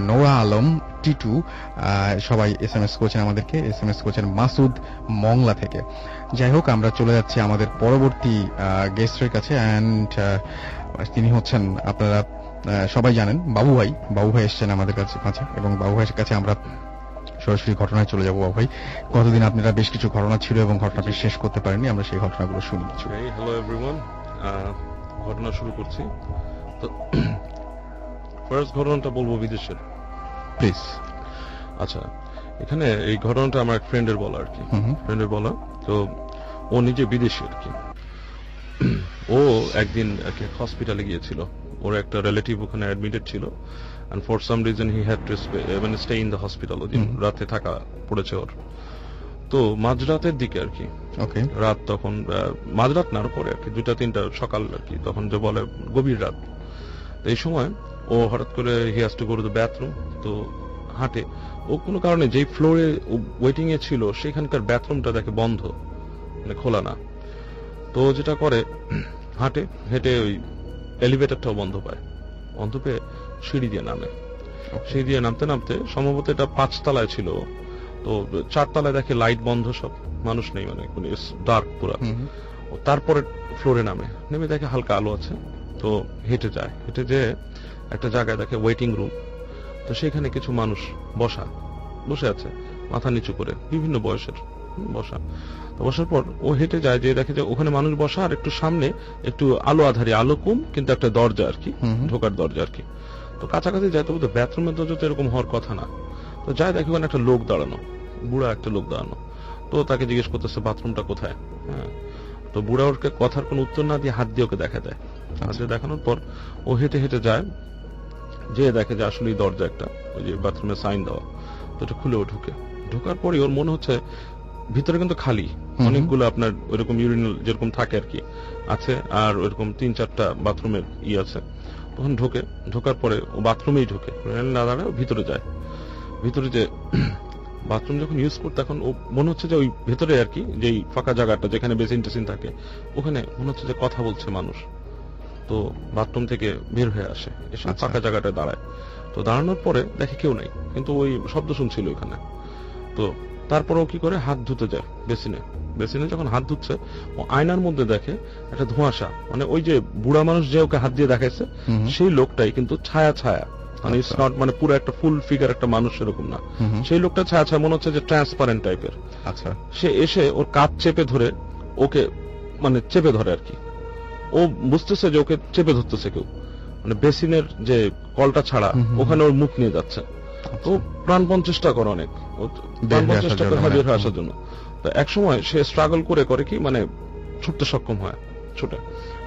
নোরা আলম, টিটু, সবাই এসএমএস করেছেন মাসুদ মংলা থেকে। যাই হোক, আমরা চলে যাচ্ছি আমাদের পরবর্তী গেস্টের কাছে, এন্ড তিনি হচ্ছেন, আপনারা সবাই জানেন, বাবু ভাই এসছেন আমাদের কাছে, এবং বাবু ভাইয়ের কাছে আমরা সরাসরি ঘটনায় চলে যাবো। বাবু ভাই, গতদিন আপনারা বেশ কিছু ঘটনা ছিল এবং ঘটনাটি শেষ করতে পারেননি, আমরা সেই ঘটনাগুলো শুনি কিছু।
হ্যালো এভরিওয়ান, ঘটনা শুরু করছি। তো ফার্স্ট ঘটনাটা বলবো বিদেশের।
প্লিজ।
আচ্ছা, এখানে এই ঘটনাটা আমার এক ফ্রেন্ডের বলা আর কি, ফ্রেন্ডের বলা। তো ও নিজে বিদেশি আর কি। ও একদিন আর কি হসপিটালে গিয়েছিল, ওর একটা রিলেটিভ ওখানে অ্যাডমিটেড ছিল, and for some reason he had to stay in the hospital. ওদিন রাতে থাকা পড়েছে ওর। তো মাঝরাতের দিকে আর কি,
ওকে।
রাত তখন মাঝরাত না, পরে আর কি 2টা-3টা সকাল আর কি, তখন যে বলে গভীর রাত। তো এই সময় ও হঠাৎ করে he has to go to the bathroom. তো হাঁটে, ও কোনো কারণে যেই ফ্লোরে ওয়েটিং এ ছিল সেখানকার বাথরুমটা দেখে বন্ধ, মানে খোলা না। তো ও যেটা করে, হাঁটে, হেঁটে ওই এলিভেটরটাও বন্ধ পায়, বন্ধ পেয়ে সিঁড়ি দিয়ে নামে। সিঁড়ি দিয়ে নামতে নামতে সম্ভবত এটা 5 তলায় ছিল, তো 4 তলায় দেখে লাইট বন্ধ, সব মানুষ নেই, মানে ডার্ক পুরা। ও তারপরে ফ্লোরে নেমে দেখে হালকা আলো আছে। তো হেঁটে যায়, হেঁটে যেয়ে একটা জায়গায় দেখে ওয়েটিং রুম। তো সেখানে কিছু মানুষ বসে আছে মাথা নিচু করে, বিভিন্ন বয়সের বসা। তো বসার পর ও হেঁটে যায়, যে দেখে যে ওখানে মানুষ বসা, আর একটু সামনে একটু আলো আধারি, আলো কম, কিন্তু একটা দরজা আর কি, ঢোকার দরজা আর কি। তো কাছাকাছি যায়, তবু তো বাথরুমের দরজা তো এরকম হওয়ার কথা না। তো যায়, দেখে ওখানে একটা লোক দাঁড়ানো, বুড়া একটা লোক দাঁড়ানো। তো তাকে জিজ্ঞেস করতেছে বাথরুমটা কোথায়। হ্যাঁ, তো বুড়া ওকে কথার কোনো উত্তর না দিয়ে হাত দিয়ে ওকে দেখা দেয়। হাত দিয়ে দেখানোর পর ও হেঁটে হেঁটে যায়, যে দেখে যে আসলে এই দরজা একটা, ওই যে বাথরুমের সাইন দেওয়া। তো এটা খুলে ও ঢোকার পরে ওর মনে হচ্ছে ভিতরে কিন্তু খালি, অনেকগুলো আপনার ওইরকম ইউরিনাল যেরকম থাকে আর কি আছে, আর ওইরকম 3-4টা বাথরুমের আছে। তখন ঢোকার পরে ও বাথরুমেই ঢোকে, না দাঁড়ায় ভিতরে যায়। ভিতরে যে বাথরুম যখন ইউজ করতে, তখন ও মনে হচ্ছে যে ওই ভেতরে আর কি, যেই ফাঁকা জায়গাটা যেখানে বেসিন টেসিন থাকে, ওখানে মনে হচ্ছে যে কথা বলছে মানুষ। তো বাথরুম থেকে বের হয়ে আসে, এসে ফাঁকা জায়গাটায় দাঁড়ায়। তো দাঁড়ানোর পরে দেখে কেউ নাই, কিন্তু ওই শব্দ শুনছিল ওখানে। তো তারপর ও কি করে, হাত ধুতে যায় বেসিনে যখন হাত ধুচ্ছে, ও আয়নার মধ্যে দেখে একটা ধোঁয়াশা, মানে ওই যে বুড়া মানুষ যে ওকে হাত দিয়ে দেখাইছে, সেই লোকটাই কিন্তু ছায়া, মানে ইটস নট মানে পুরো একটা ফুল ফিগার একটা মানুষ এরকম না, সেই লোকটা ছায়া মনে হচ্ছে যে ট্রান্সপারেন্ট টাইপের।
আচ্ছা,
সে এসে ওর কাঁধ চেপে ধরে, ওকে মানে চেপে ধরে আর কি। ও বুঝতেছে যে ওকে চেপে ধরতেছে কেউ, মানে বেসিনের যে কলটা ছাড়া ওখানে ওর মুখ নিয়ে যাচ্ছে। তো প্রাণপণ চেষ্টা করে, অনেক প্রাণপণ চেষ্টা করে বের হয়ে আসার জন্য। তো এক সময় সে স্ট্রাগল করে কি মানে ছুটতে সক্ষম হয়,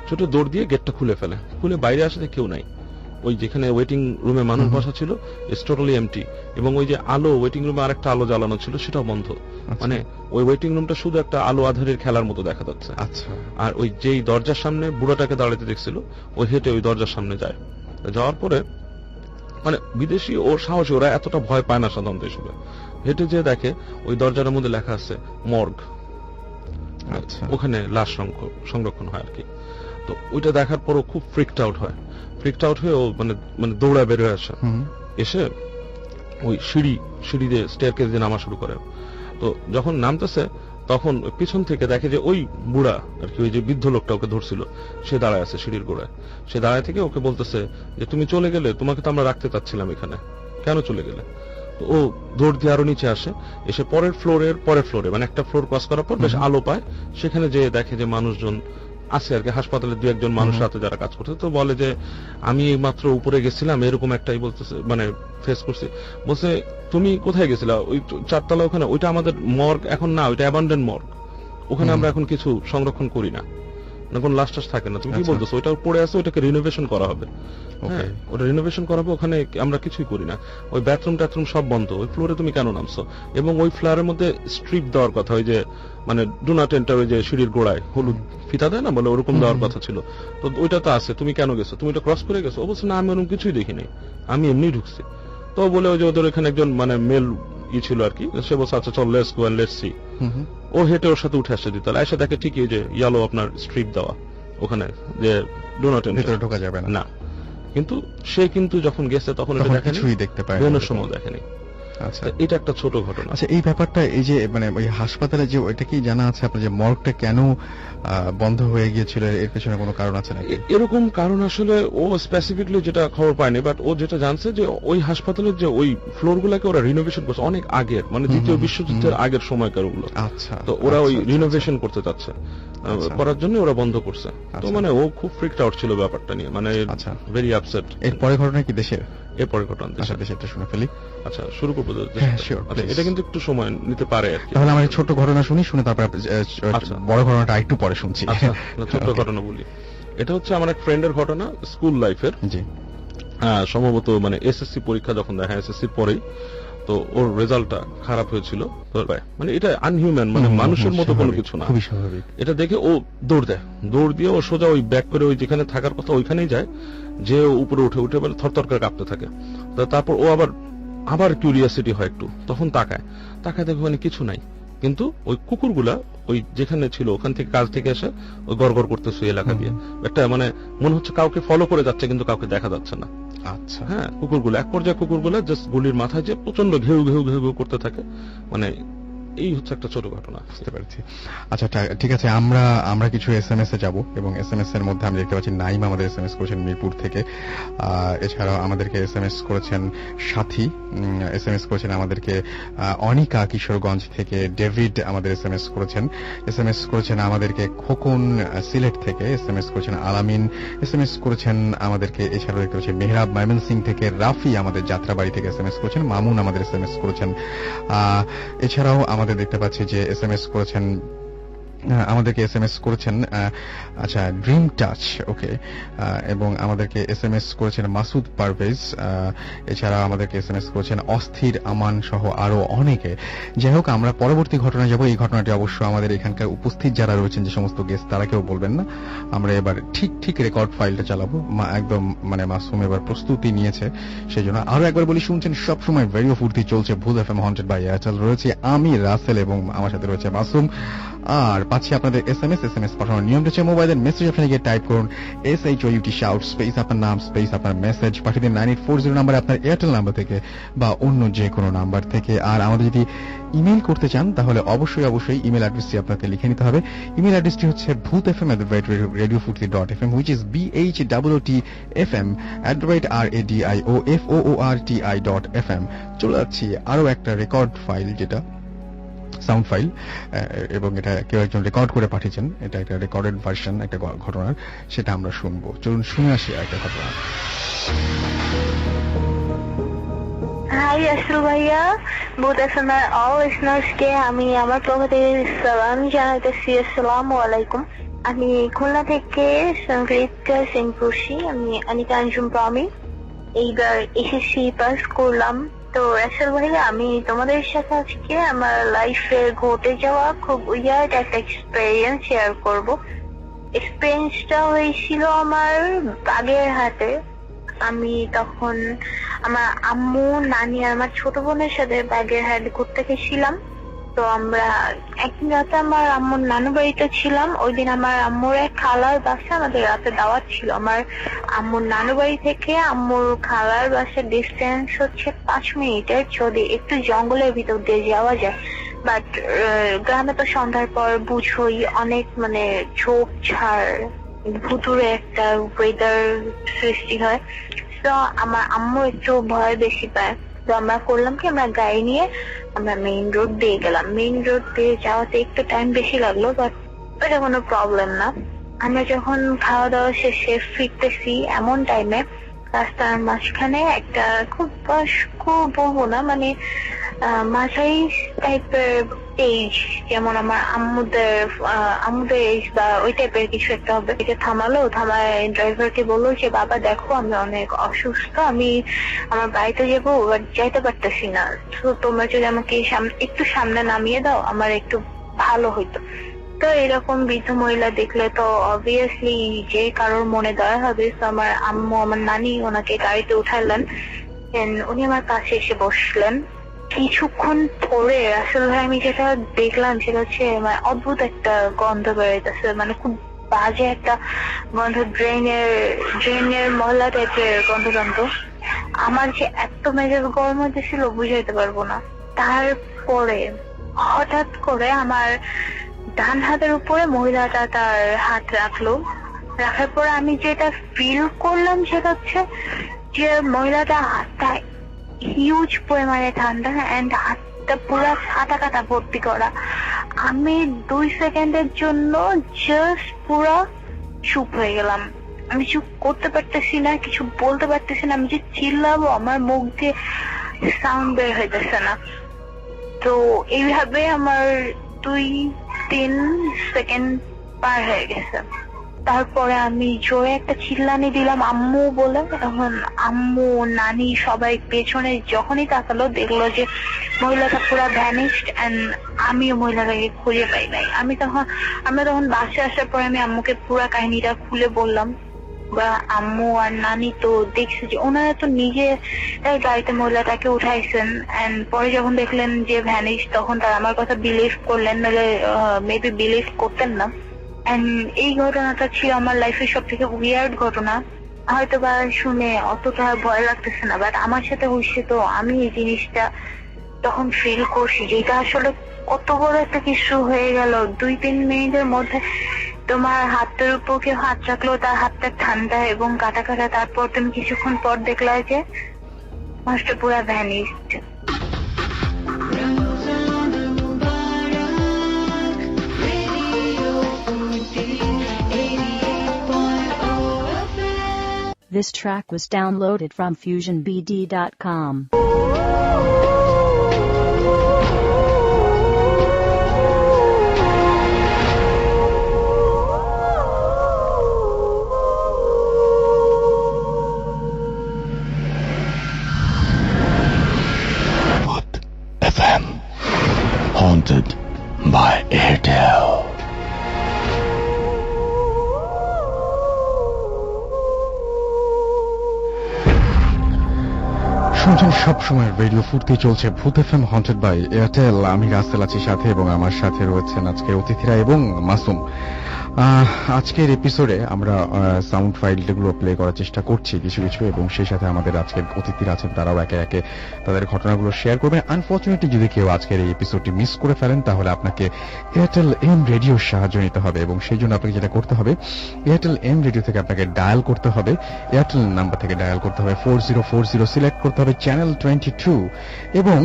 ছুটে দৌড় দিয়ে গেটটা খুলে বাইরে আসে, কেউ নাই। ওই যেখানে ওয়েটিং রুমে মানুষ বসা ছিল ইটস টোটালি এমটি, এবং ওই যে আলো ওয়েটিং রুমে আরেকটা আলো জ্বালানো ছিল সেটাও বন্ধ। মানে ওই ওয়েটিং রুমটা শুধু একটা আলো আধারের খেলার মতো দেখা যাচ্ছে।
আচ্ছা,
আর ওই যেই দরজার সামনে বুড়াটাকে দাঁড়াতে দেখছিল, ওই হেঁটে ওই দরজার সামনে যায়। যাওয়ার পরে মানে বিদেশি ও সাহসী, ওরা এতটা ভয় পায় না সাধারণত এসবে। হেঁটে যে দেখে ওই দরজার মধ্যে লেখা আছে মর্গ, ওখানে লাশ সংরক্ষণ হয় আর কি। তো ওইটা দেখার পরও খুব ফ্রিকড আউট হয়ে ও মানে দৌড়া বের হয়ে আসে, এসে ওই সিঁড়ি দিয়ে স্টেয়ারকেস দিয়ে নামা শুরু করে। তো যখন নামতেছে, তখন পিছন থেকে দেখে যে ওই বুড়া আর কি, ওই যে বৃদ্ধ লোকটা ওকে ধরছিল, সে দাঁড়ায় আছে সিঁড়ির গোড়ায়। সে দাঁড়ায় থেকে ওকে বলতেছে যে তুমি চলে গেলে, তোমাকে তো আমরা রাখতে চাচ্ছিলাম এখানে, কেন চলে গেলে? তো ও দৌড় দিয়ে আরো নিচে আসে, এসে পরের ফ্লোরে মানে একটা ফ্লোর ক্রস করার পর বেশ আলো পায়, সেখানে যে দেখে যে মানুষজন আছে আর কি, হাসপাতালে 2-1 মানুষ রাতে যারা কাজ করছে। তো বলে যে আমি মাত্র উপরে গেছিলাম, এরকম একটাই বলতেছে, মানে ফেস করছি। বলছে তুমি কোথায় গেছিলা? ওই 4 তলা ওখানে, ওইটা আমাদের মর্গ এখন না, ওইটা অ্যাবান্ডেন্ড মর্গ, ওখানে আমরা এখন কিছু সংরক্ষণ করি না, কোন লাশ টাশ থাকে না। তুমি কি বলতেছো? ওইটা পড়ে আছে, ওইটাকে রিনোভেশন করা হবে। হ্যাঁ, ওটা রিনোভেশন করা হবে, ওখানে আমরা কিছুই করি না, ওই বাথরুম টাথরুম সব বন্ধ, ওই ফ্লোরে তুমি কেন নামছো? এবং ওই ফ্লোরের মধ্যে স্ট্রিপ দেওয়ার কথা, ওই যে মানে ডু নট এন্টার, ওই যে সিঁড়ির গোড়ায় হলুদ ফিতা দেয় না, বলে ওরকম দেওয়ার কথা ছিল। তো ওইটা তো আছে, তুমি কেন গেছো? তুমি এটা ক্রস করে গেছো? অবশ্য না, আমি ওরকম কিছুই দেখিনি, আমি এমনি ঢুকছি। তো বলে ওই যে ওদের এখানে একজন মানে মেল ছিল আর কি, সে বলছে আচ্ছা চল let's go and let's see. ও হেঁটে ওর সাথে উঠে আসছে দিতে, এসে দেখে ঠিকই যে ইয়ালো আপনার স্ট্রিপ দেওয়া ওখানে, যে ডু নট এন্টার,
ঢোকা যাবে না।
কিন্তু সে কিন্তু যখন গেছে তখন এটা
কিছুই দেখতে পায়,
বেরোনোর সময় দেখেনি। আচ্ছা, এটা একটা ছোট ঘটনা।
আচ্ছা, এই ব্যাপারটা, এই যে মানে ওই হাসপাতালে যে ওইটা কি জানা আছে আপনার, যে মর্গটা কেন বন্ধ হয়ে গিয়েছিল, এর পেছনে কোনো কারণ আছে নাকি?
এরকম কারণ আসলে ও স্পেসিফিকলি যেটা খবর পায়নি, বাট ও যেটা জানছে যে ওই হাসপাতালের যে ওই ফ্লোর গুলাকে ওরা রিনোভেশন করছে অনেক আগের, মানে দ্বিতীয় বিশ্বযুদ্ধের আগের সময়কার ওগুলো।
আচ্ছা,
তো ওরা ওই রিনোভেশন করতে চাচ্ছে।
আচ্ছা।
করার জন্য ওরা বন্ধ করছে। তো
আচ্ছা।
মানে ও খুব ফ্রিকড আউট ছিল ব্যাপারটা নিয়ে, মানে
আচ্ছা।
Very upset.
এর পরে ঘটনা কি দেশের?
এরপরে ঘটনা
আচ্ছা, দেশেরটা শুনে ফেলি।
আচ্ছা, শুরু করবো তো
হ্যাঁ,
দেশটা?
sure,
আচ্ছা,
please.
এটা কিন্তু একটু সময় নিতে পারে আর কি।
তাহলে আমরা ছোট ঘটনা শুনে তারপর
আচ্ছা।
বড় ঘটনাটা একটু পরে শুনছি।
আচ্ছা, ছোট্ট
Okay.
ঘটনা বলি। এটা হচ্ছে আমার এক ফ্রেন্ডের ঘটনা, স্কুল লাইফের।
জি।
সম্ভবত মানে এসএসসি পরীক্ষা যখন দেয়, এসএসসির পরেই তো ওর রেজাল্টটা খারাপ হয়েছিল। তো মানে এটা আনহিউম্যান, মানে মানুষের মতো কোনো কিছু না।
খুবই স্বাভাবিক।
এটা দেখে ও দৌড় দেয়, দৌড় দিয়ে ও সোজা ওই ব্যাক করে ওই যেখানে থাকার কথা ওইখানেই যায়, যে ও উপরে উঠে বলে থরথর করে কাঁপতে থাকে। তো তারপর ও আবার কিউরিয়াসিটি হয় একটু, তখন তাকায় দেখে ওখানে কিছু নাই, কিন্তু ওই কুকুরগুলা ওই যেখানে ছিল ওখান থেকে কাজ থেকে এসে ওই গড়গড় করতেছে ওই এলাকা দিয়ে। একটা মানে মনে হচ্ছে কাউকে ফলো করে যাচ্ছে, কিন্তু কাউকে দেখা যাচ্ছে না।
আচ্ছা।
হ্যাঁ, কুকুরগুলো এক পর্যায়ে কুকুরগুলো জাস্ট গুলির মাথায় যে প্রচন্ড ঘেউ ঘেউ ঘেউ ঘেউ করতে থাকে। মানে এই হচ্ছে একটা ছোট ঘটনা।
বুঝতে পেরেছি। আচ্ছা, ঠিক আছে, আমরা কিছু এসএমএস এ যাব, এবং এসএমএস এর মধ্যে আমি দেখতে পাচ্ছি নাইম আমাদের এসএমএস করেছেন মিরপুর থেকে। এছাড়াও আমাদেরকে এসএমএস করেছেন সাথী, এসএমএস করেছেন আমাদেরকে অনিকা কিশোরগঞ্জ থেকে, ডেভিড আমাদের এসএমএস করেছেন আমাদেরকে খোকন সিলেট থেকে, এসএমএস করেছেন আলামিন, এসএমএস করেছেন আমাদেরকে, এছাড়াও দেখতে পাচ্ছি মেহরাব ময়মনসিং থেকে, রাফি আমাদের যাত্রাবাড়ি থেকে এসএমএস করেছেন, মামুন আমাদের এসএমএস করেছেন। এছাড়াও আমাদের দেখতে পাচ্ছি যে এসএমএস করেছেন আচ্ছা ড্রিম টাচ, ওকে, এবং আমাদেরকে এসএমএস করেছেন মাসুদ পারভেজ। এছাড়া আমাদেরকে এসএমএস করেছেন অস্থির আমান সহ আরো অনেকে। যাই হোক, আমরা পরবর্তী ঘটনায় যাব। এই ঘটনাটি অবশ্য আমাদের এখানকার উপস্থিত যারা রয়েছেন, যে সমস্ত গেস্ট, তারা কেউ বলবেন না। আমরা এবার ঠিক রেকর্ড ফাইলটা চালাবো। একদম মানে মাসুম এবার প্রস্তুতি নিয়েছে, সেই জন্য আরো একবার বলি, শুনছেন সবসময় রেডিও ফুর্তি চলছে ভুল এফএম হন্টেড বাই এয়ারটেল। রয়েছে আমি রাসেল এবং আমার সাথে রয়েছে মাসুম। আর পাচ্ছি আপনাদের এসএমএস পাঠানোর নিয়মটা হচ্ছে মোবাইলের মেসেজ অপশনে গিয়ে টাইপ করুন SHOUT শাউট স্পেস আপনার নাম স্পেস আপনার মেসেজ, পাঠিয়ে দিন 9840 নাম্বারে আপনার এয়ারটেল নাম্বার থেকে বা অন্য যে কোনো নাম্বার থেকে। আর আমাদের যদি ইমেল করতে চান তাহলে অবশ্যই ইমেল অ্যাড্রেসটি আপনাকে লিখে নিতে হবে। ইমেল অ্যাড্রেসটি হচ্ছে bhutfm@radiofurti.fm, which is BHOOTFM@radioforti.fm। চলে যাচ্ছি আরো একটা রেকর্ড ফাইল, যেটা সাউন্ড ফাইল, এবং এটা কেউ একজন রেকর্ড করে পাঠিয়েছেন। এটা একটা রেকর্ডেড ভার্সন একটা ঘটনার, সেটা আমরা শুনবো। চলুন শুনে আসি একটা ঘটনা।
হাই আসল ভাইয়া, বুথ এফএমের অল লিসনার্সকে আমি আমার পক্ষ থেকে সালাম জানাতেছি। আসসালামু আলাইকুম। আমি খুলনা থেকে সংগীত সিংপুরসি। আমি অনিকা আঞ্জুম প্রমি, এইবার এসএসসি পাস করলাম। তো আসল ভাইয়া, আমি তোমাদের সাথে আজকে আমার লাইফে ঘটে যাওয়া খুব উইয়ার্ড একটা এক্সপেরিয়েন্স শেয়ার করব। এক্সপেরিয়েন্সটা হয়েছিল আমার বাগেরহাটে। আমি তখন আমার আম্মু, নানি আর আমার ছোট বোনের সাথে বাগেরহাট ঘুরতে গেছিলাম। তো আমরা একদিন রাতে আমার আম্মুর নানু বাড়িতে ছিলাম। ওই দিন আমার আম্মুর এক খালার বাসা আমাদের রাতে দাওয়াত ছিল। আমার আম্মুর নানু বাড়ি থেকে আম্মুর খালার বাসার ডিস্টেন্স হচ্ছে 5 মিনিটের, যদি একটু জঙ্গলের ভিতর দিয়ে যাওয়া যায়। বাট গ্রামে তো সন্ধ্যার পর বুঝোই অনেক মানে ঝোপ ঝাড়, ভুতুরে একটা ওয়েদার সৃষ্টি হয়। তো আমার আম্মু একটু ভয় বেশি পায়। তো আমরা করলাম কি, আমরা গাড়ি নিয়ে আমরা মেইন রোড দিয়ে গেলাম। মেইন রোড দিয়ে যাওয়াতে একটু টাইম বেশি লাগলো, বাট এটা কোনো প্রবলেম না। আমরা যখন খাওয়া দাওয়া শেষে ফিরতেছি এমন টাইমে রাস্তার মাঝখানে একটা খুব বয়স্ক বলবো না, মানে মাঝারি টাইপের এজ, যেমন আমার আম্মুদের এজ বা ওই টাইপের কিছু একটা হবে। এটা থামায় ড্রাইভারকে বললো যে বাবা দেখো, আমি অনেক অসুস্থ, আমি আমার বাড়িতে যাবো, যাইতে পারতেছি না, তো তোমরা যদি আমাকে একটু সামনে নামিয়ে দাও আমার একটু ভালো হইতো। তো এরকম বৃদ্ধ মহিলা দেখলে তো অবভিয়াসলি যে কারোর মনে দয়া হবে। তো আমার আম্মু, আমার নানি ওনাকে গাড়িতে উঠাইলেন, উনি আমার কাছে এসে বসলেন। কিছুক্ষণ পরে আসলে আমি যেটা দেখলাম সেটা হচ্ছে মানে অদ্ভুত একটা গন্ধ বেরোইতেছে, মানে খুব বাজে একটা গন্ধ, ড্রেনের ময়লা টাইপের গন্ধ। আমার যে এত মেজাজ গরম হইতেছিল বুঝাইতে পারবো না। তারপরে হঠাৎ করে আমার ডান হাতের উপরে মহিলাটা তার হাত রাখার পরে আমি যেটা ফিল করলাম সেটা হচ্ছে যে মহিলাটা হাতটা হিউজ পরিমাণে ঠান্ডা, এন্ড হাতটা পুরো কাটা ভর্তি করা। আমি 2 সেকেন্ডের জন্য জাস্ট পুরো চুপ হয়ে গেলাম। আমি চুপ করতে পারতেছি না, কিছু বলতে পারতেছি না। আমি যে চিল্লাবো, আমার মুখ দিয়ে সাউন্ড বের হইতেছে না। তো এইভাবে আমার 2-3 সেকেন্ড পার হয়ে গেছে। তারপরে আমি জোরে একটা চিল্লানি দিলাম আম্মু বলে। এখন আম্মু, নানি সবাই পেছনে যখনই তাকালো দেখলো যে মহিলাটা পুরো ভ্যানিশড এন্ড আমিও মহিলাটাকে খুঁজে পাই নাই। আমরা তখন বাসে আসার পরে আমি আম্মুকে পুরো কাহিনীটা খুলে বললাম। বা আম্মু আর নানি তো দেখছে যে ওনারা তো নিজে গাড়িতে মহিলাটাকে উঠাইছেন, এন্ড পরে যখন দেখলেন যে ভ্যানিশ, তখন তারা আমার কথা বিলিভ করলেন, নাহলে মেবি বিলিভ করতেন না। এন্ড এই ঘটনাটা ছিল আমার লাইফের সব থেকে উইয়ার্ড ঘটনা। হয়তো বা শুনে অতটা ভয় লাগতেছে না, বাট আমার সাথে হয়েছে, তো আমি এই জিনিসটা তখন ফিল করছি যে এটা আসলে কত বড় একটা কিছু হয়ে গেল। 2-3 মিনিটের মধ্যে তোমার হাতের উপর কেউ হাত রাখলো, তার হাতটা ঠান্ডা এবং কাটা কাটা, তারপর তুমি কিছুক্ষণ পর দেখলা যে মানুষটা পুরো vanished.
This track was downloaded from FusionBD.com.
Booth FM, haunted by Airtel.
শুনছেন সবসময় রেডিও ফুর্তি, চলছে ভূত এফএম হন্টেড বাই এয়ারটেল। আমি রাসেল আছি সাথে, এবং আমার সাথে রয়েছেন আজকের অতিথিরা এবং মাসুম। আজকের এপিসোডে আমরা সাউন্ড ফাইলগুলো প্লে করার চেষ্টা করছি কিছু কিছু, এবং সেই সাথে আমাদের আজকের অতিথিরা আছেন, তারাও একে একে তাদের ঘটনাগুলো শেয়ার করবেন। আনফর্চুনেটলি যদি কেউ আজকের এই এপিসোডটি মিস করে ফেলেন, তাহলে আপনাকে এয়ারটেল এম রেডিওর সাহায্য নিতে হবে, এবং সেই জন্য আপনাকে যেটা করতে হবে, এয়ারটেল এম রেডিও থেকে আপনাকে ডায়াল করতে হবে, এয়ারটেল নাম্বার থেকে ডায়াল করতে হবে 4040, সিলেক্ট করতে হবে চ্যানেল 22, এবং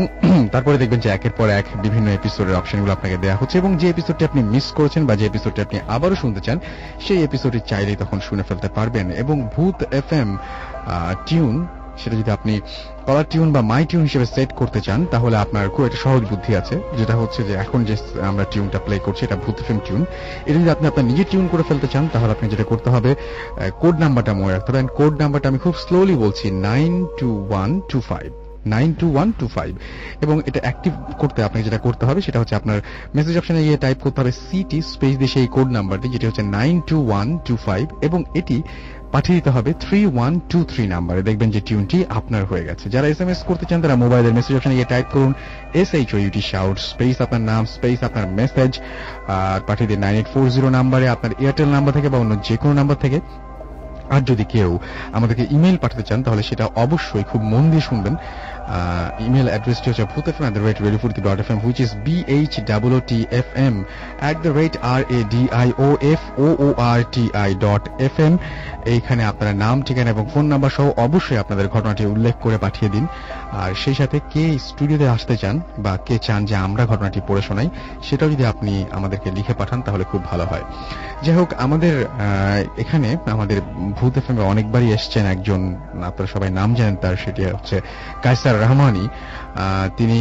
তারপরে দেখবেন যে একের পর এক বিভিন্ন এপিসোডের অপশনগুলো আপনাকে দেওয়া হচ্ছে, এবং যে এপিসোডটি আপনি মিস করেছেন বা যে এপিসোডটি আপনি আবারও শুনতে চান, সেই এপিসোডটি চাইলেই তখন শুনে ফেলতে পারবেন। এবং ভূত এফএম টিউন, সেটা যদি আপনি কলার টিউন বা মাই টিউন হিসেবে সেট করতে চান, তাহলে আপনার খুব একটা সহজ বুদ্ধি আছে, যেটা হচ্ছে যে এখন যে আমরা টিউনটা প্লে করছি এটা ভূত এফএম টিউন। এটা যদি আপনি আপনার নিজের টিউন করে ফেলতে চান, তাহলে আপনি যেটা করতে হবে, কোড নাম্বারটা মনে রাখতে হবে। কোড নাম্বারটা আমি খুব স্লোলি বলছি, 92125, এবং এটা অ্যাক্টিভ করতে আপনাকে যেটা করতে হবে সেটা হচ্ছে আপনার মেসেজ অপশনে গিয়ে টাইপ করতে হবে সিটি স্পেস দিয়ে সেই কোড নাম্বারটি, যেটি হচ্ছে 92125, এবং এটি পাঠিয়ে দিতে হবে 3123 নাম্বারে। দেখবেন যে টিউনটি আপনার হয়ে গেছে। যারা এসএমএস করতে চান, তারা মোবাইলের মেসেজ অপশনে গিয়ে টাইপ করুন SHOUT শাউট স্পেস আপনার নাম স্পেস আপনার মেসেজ, আর পাঠিয়ে দিন 9840 নাম্বারে, আপনার এয়ারটেল নাম্বার থেকে বা অন্য যে কোনো নাম্বার থেকে। আর যদি কেউ আমাদেরকে ইমেল পাঠাতে চান, তাহলে সেটা অবশ্যই খুব মন দিয়ে শুনবেন। ইমেল অ্যাড্রেসটি হচ্ছে bhootfm@radiofurti.fm, which is BHOOTFM@radiofurti.fm। এইখানে আপনারা নাম, ঠিকানা এবং ফোন নাম্বার সহ অবশ্যই আপনাদের ঘটনাটি উল্লেখ করে পাঠিয়ে দিন। আর সেই সাথে কে স্টুডিওতে আসতে চান বা কে চান যে আমরা ঘটনাটি পড়ে শোনাই, সেটাও যদি আপনি আমাদেরকে লিখে পাঠান তাহলে খুব ভালো হয়। যাই হোক, আমাদের এখানে আমাদের ভূত এফএম অনেকবারই এসছেন একজন, আপনারা সবাই নাম জানেন তার, সেটি হচ্ছে কায়সার রহমানি। তিনি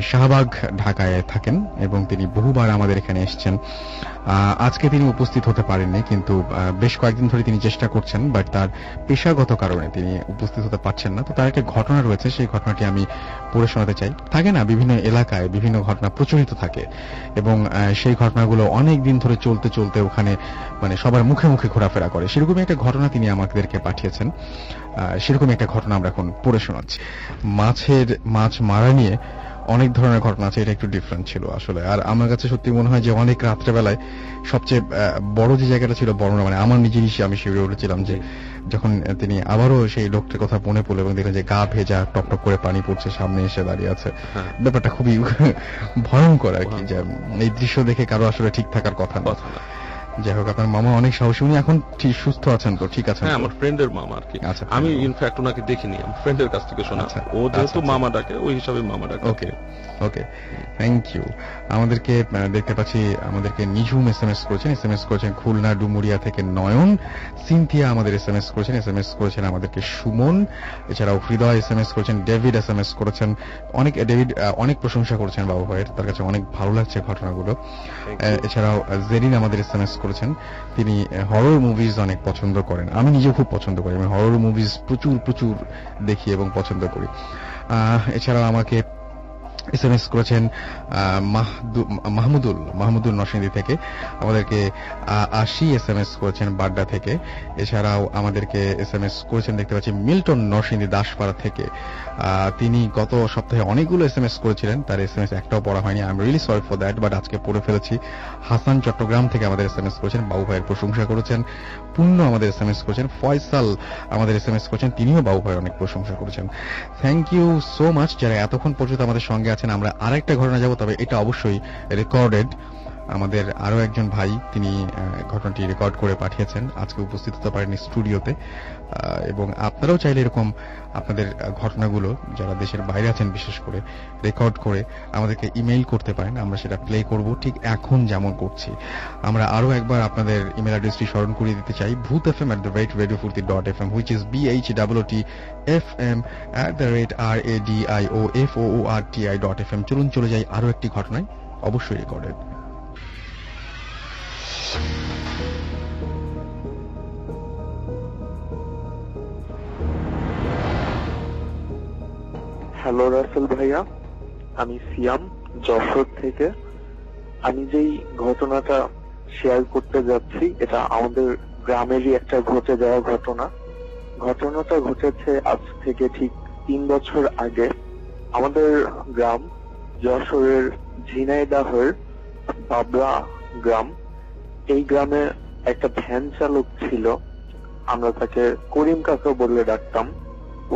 শাহবাগ ঢাকায় থাকেন এবং তিনি বহুবার আমাদের এখানে এসছেন। আজকে তিনি উপস্থিত হতে পারেননি, কিন্তু বেশ কয়েকদিন ধরে তিনি চেষ্টা করছেন, বাট তার পেশাগত কারণে তিনি উপস্থিত হতে পারছেন না। তো তার একটা ঘটনা রয়েছে, সেই ঘটনাটি আমি পড়ে শোনাতে চাই। থাকে না, বিভিন্ন এলাকায় বিভিন্ন ঘটনা প্রচলিত থাকে, এবং সেই ঘটনাগুলো অনেক দিন ধরে চলতে চলতে ওখানে মানে সবার মুখে মুখে ঘোরাফেরা করে। সেরকমই একটা ঘটনা তিনি আমাদেরকে পাঠিয়েছেন। সেরকমই একটা ঘটনা আমরা এখন পড়ে শোনাচ্ছি। মাছ মারা নিয়ে অনেক ধরনের ঘটনা আছে, এটা একটু ডিফারেন্ট ছিল আসলে। আর আমার কাছে সত্যি মনে হয় যে অনেক রাত্রেবেলায় সবচেয়ে বড় যে জায়গাটা ছিল বর্ণনা, মানে আমার নিজেরই আমি শিউরে উঠেছিলাম যে যখন তিনি আবারও সেই লোকটার কথা মনে পড়লো এবং দেখলেন যে গা ভেজা, টপ টপ করে পানি পড়ছে, সামনে এসে দাঁড়িয়ে আছে। ব্যাপারটা খুবই ভয়ঙ্কর আর কি, যে এই দৃশ্য দেখে কারো আসলে ঠিক থাকার কথা না। যাই হোক, আপনার মামা অনেক সাহসী, উনি এখন ঠিক সুস্থ আছেন তো, ঠিক আছেন?
হ্যাঁ, আমার ফ্রেন্ডের মামা আর কি।
আচ্ছা,
আমি ইনফ্যাক্ট ওনাকে দেখিনি, আমার ফ্রেন্ডের কাছ থেকে শোনা।
আচ্ছা,
ও যেহেতু
আচ্ছা।
মামা ডাকে, ওই হিসাবে মামা ডাকে।
ওকে ওকে, থ্যাংক ইউ। আমাদেরকে দেখতে পাচ্ছি আমাদেরকে নিঝুম এসএমএস করেছেন খুলনা ডুমুরিয়া থেকে নয়ন। সিনথিয়া আমাদের এসএমএস করেছেন আমাদেরকে সুমন। এছাড়াও হৃদয় এসএমএস করেছেন, ডেভিড এসএমএস করেছেন। ডেভিড অনেক প্রশংসা করেছেন বাবু ভাইয়ের, তার কাছে অনেক ভালো লাগছে ঘটনাগুলো। এছাড়াও জেরিন আমাদের এসএমএস করেছেন, তিনি হরর মুভিজ অনেক পছন্দ করেন। আমি নিজে খুব পছন্দ করি, আমি হরর মুভিজ প্রচুর দেখি এবং পছন্দ করি। এছাড়াও আমাকে এসএমএস করেছেন মাহমুদুল নরসিংদী থেকে, আমাদেরকে আশি এসএমএস করেছেন বাড্ডা থেকে। এছাড়াও আমাদেরকে এসএমএস করেছেন দেখতে পাচ্ছি মিল্টন নরসিংদী দাসপাড়া থেকে। তিনি গত সপ্তাহে অনেকগুলো এসএমএস করেছিলেন, তার এসএমএস একটাও পড়া হয়নি, I am really sorry for that, but আজকে পড়ে ফেলেছি। হাসান চট্টগ্রাম থেকে আমাদের এসএমএস করেছেন, বাবু ভাইয়ের প্রশংসা করেছেন। পূর্ণ আমাদের এসএমএস করেছেন, ফয়সাল আমাদের এসএমএস করেছেন, তিনিও বাবু ভাইয়ের অনেক প্রশংসা করেছেন। থ্যাংক ইউ সো মাচ যারা এতক্ষণ পর্যন্ত আমাদের সঙ্গে আছেন। আমরা আরেকটা ঘটনা যাব, তবে এটা অবশ্যই রেকর্ডেড। আমাদের আরো একজন ভাই, তিনি ঘটনাটি রেকর্ড করে পাঠিয়েছেন, আজকে উপস্থিত হতে পারেননি স্টুডিওতে। এবং আপনারাও চাইলে এরকম আপনাদের ঘটনাগুলো যারা দেশের বাইরে আছেন বিশেষ করে রেকর্ড করে আমাদেরকে ইমেইল করতে পারেন, আমরা সেটা প্লে করব ঠিক এখন যেমন করছি। আমরা আরো একবার আপনাদের ইমেল অ্যাড্রেসটি স্মরণ করিয়ে দিতে চাই, bhutfm@radiofurti.fm, which is BHOOTFM@radioforti.fm। চলুন চলে যাই আরো একটি ঘটনায়, অবশ্যই রেকর্ডেড।
হ্যালো রাসেল ভাইয়া, আমি সিয়াম যশোর থেকে। আমি যেই ঘটনাটা শেয়ার করতে যাচ্ছি এটা আমাদের গ্রামেরই একটা ঘটে যাওয়া ঘটনা। ঘটনাটা ঘটেছে আজ থেকে ঠিক 3 বছর আগে। আমাদের গ্রাম যশোরের ঝিনাইদহের বাবরা গ্রাম। এই গ্রামে একটা ভ্যান চালক ছিল, আমরা তাকে করিম কাকা বলে ডাকতাম।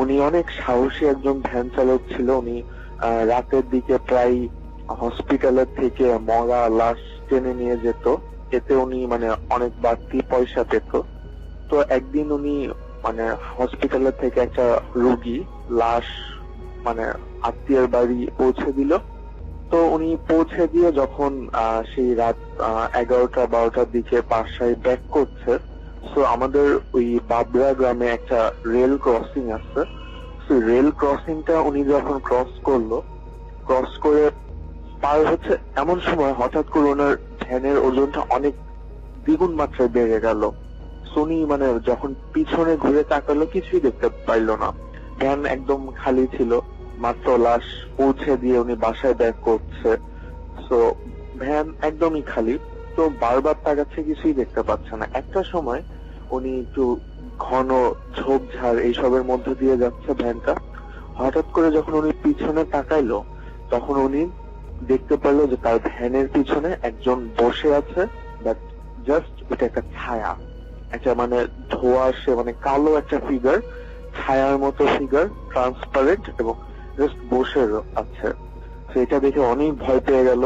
উনি অনেক সাহসী একজন ভ্যান চালক ছিল। উনি রাতের দিকে প্রায় হসপিটালের থেকে মরা লাশ টেনে নিয়ে যেত, এতে উনি মানে অনেক বাড়তি পয়সা পেত। তো একদিন উনি মানে হসপিটালের থেকে একটা রোগী লাশ মানে আত্মীয়ের বাড়ি পৌঁছে দিল। তো উনি পৌঁছে দিয়ে যখন সেই রাত 11টা-12টার দিকে বাসায় ব্যাক করছে, তো আমাদের ওই বাবরা গ্রামে একটা রেল ক্রসিং আছে। তো রেল ক্রসিংটা উনি যখন ক্রস করলো, ক্রস করে পার হচ্ছে এমন সময় হঠাৎ করে ওনার ভ্যানের ওজনটা অনেক দ্বিগুণ মাত্রায় বেড়ে গেল। উনি মানে যখন পিছনে ঘুরে তাকালো কিছুই দেখতে পাইল না, ভ্যান একদম খালি ছিল, মাত্র লাশ পৌঁছে দিয়ে উনি বাসায় ব্যাক করছে। তো ভ্যান একদমই খালি, তো বারবার তাকাচ্ছে, কিছুই দেখতে পাচ্ছে না। একটা সময় উনি একটু ঘন ঝোপঝাড় এইসবের মধ্যে দিয়ে যাচ্ছে ভ্যানটা। হঠাৎ করে যখন উনি পিছনে তাকাইলো, তখন উনি দেখতে পেলো যে তার ভ্যানের পিছনে একজন বসে আছে, বাট জাস্ট এটা একটা ছায়া, একটা মানে ধোঁয়াশে মানে কালো একটা ফিগার, ছায়ার মতো ফিগার, ট্রান্সপারেন্ট, এবং জাস্ট বসে আছে। তো এটা দেখে অনেক ভয় পেয়ে গেল।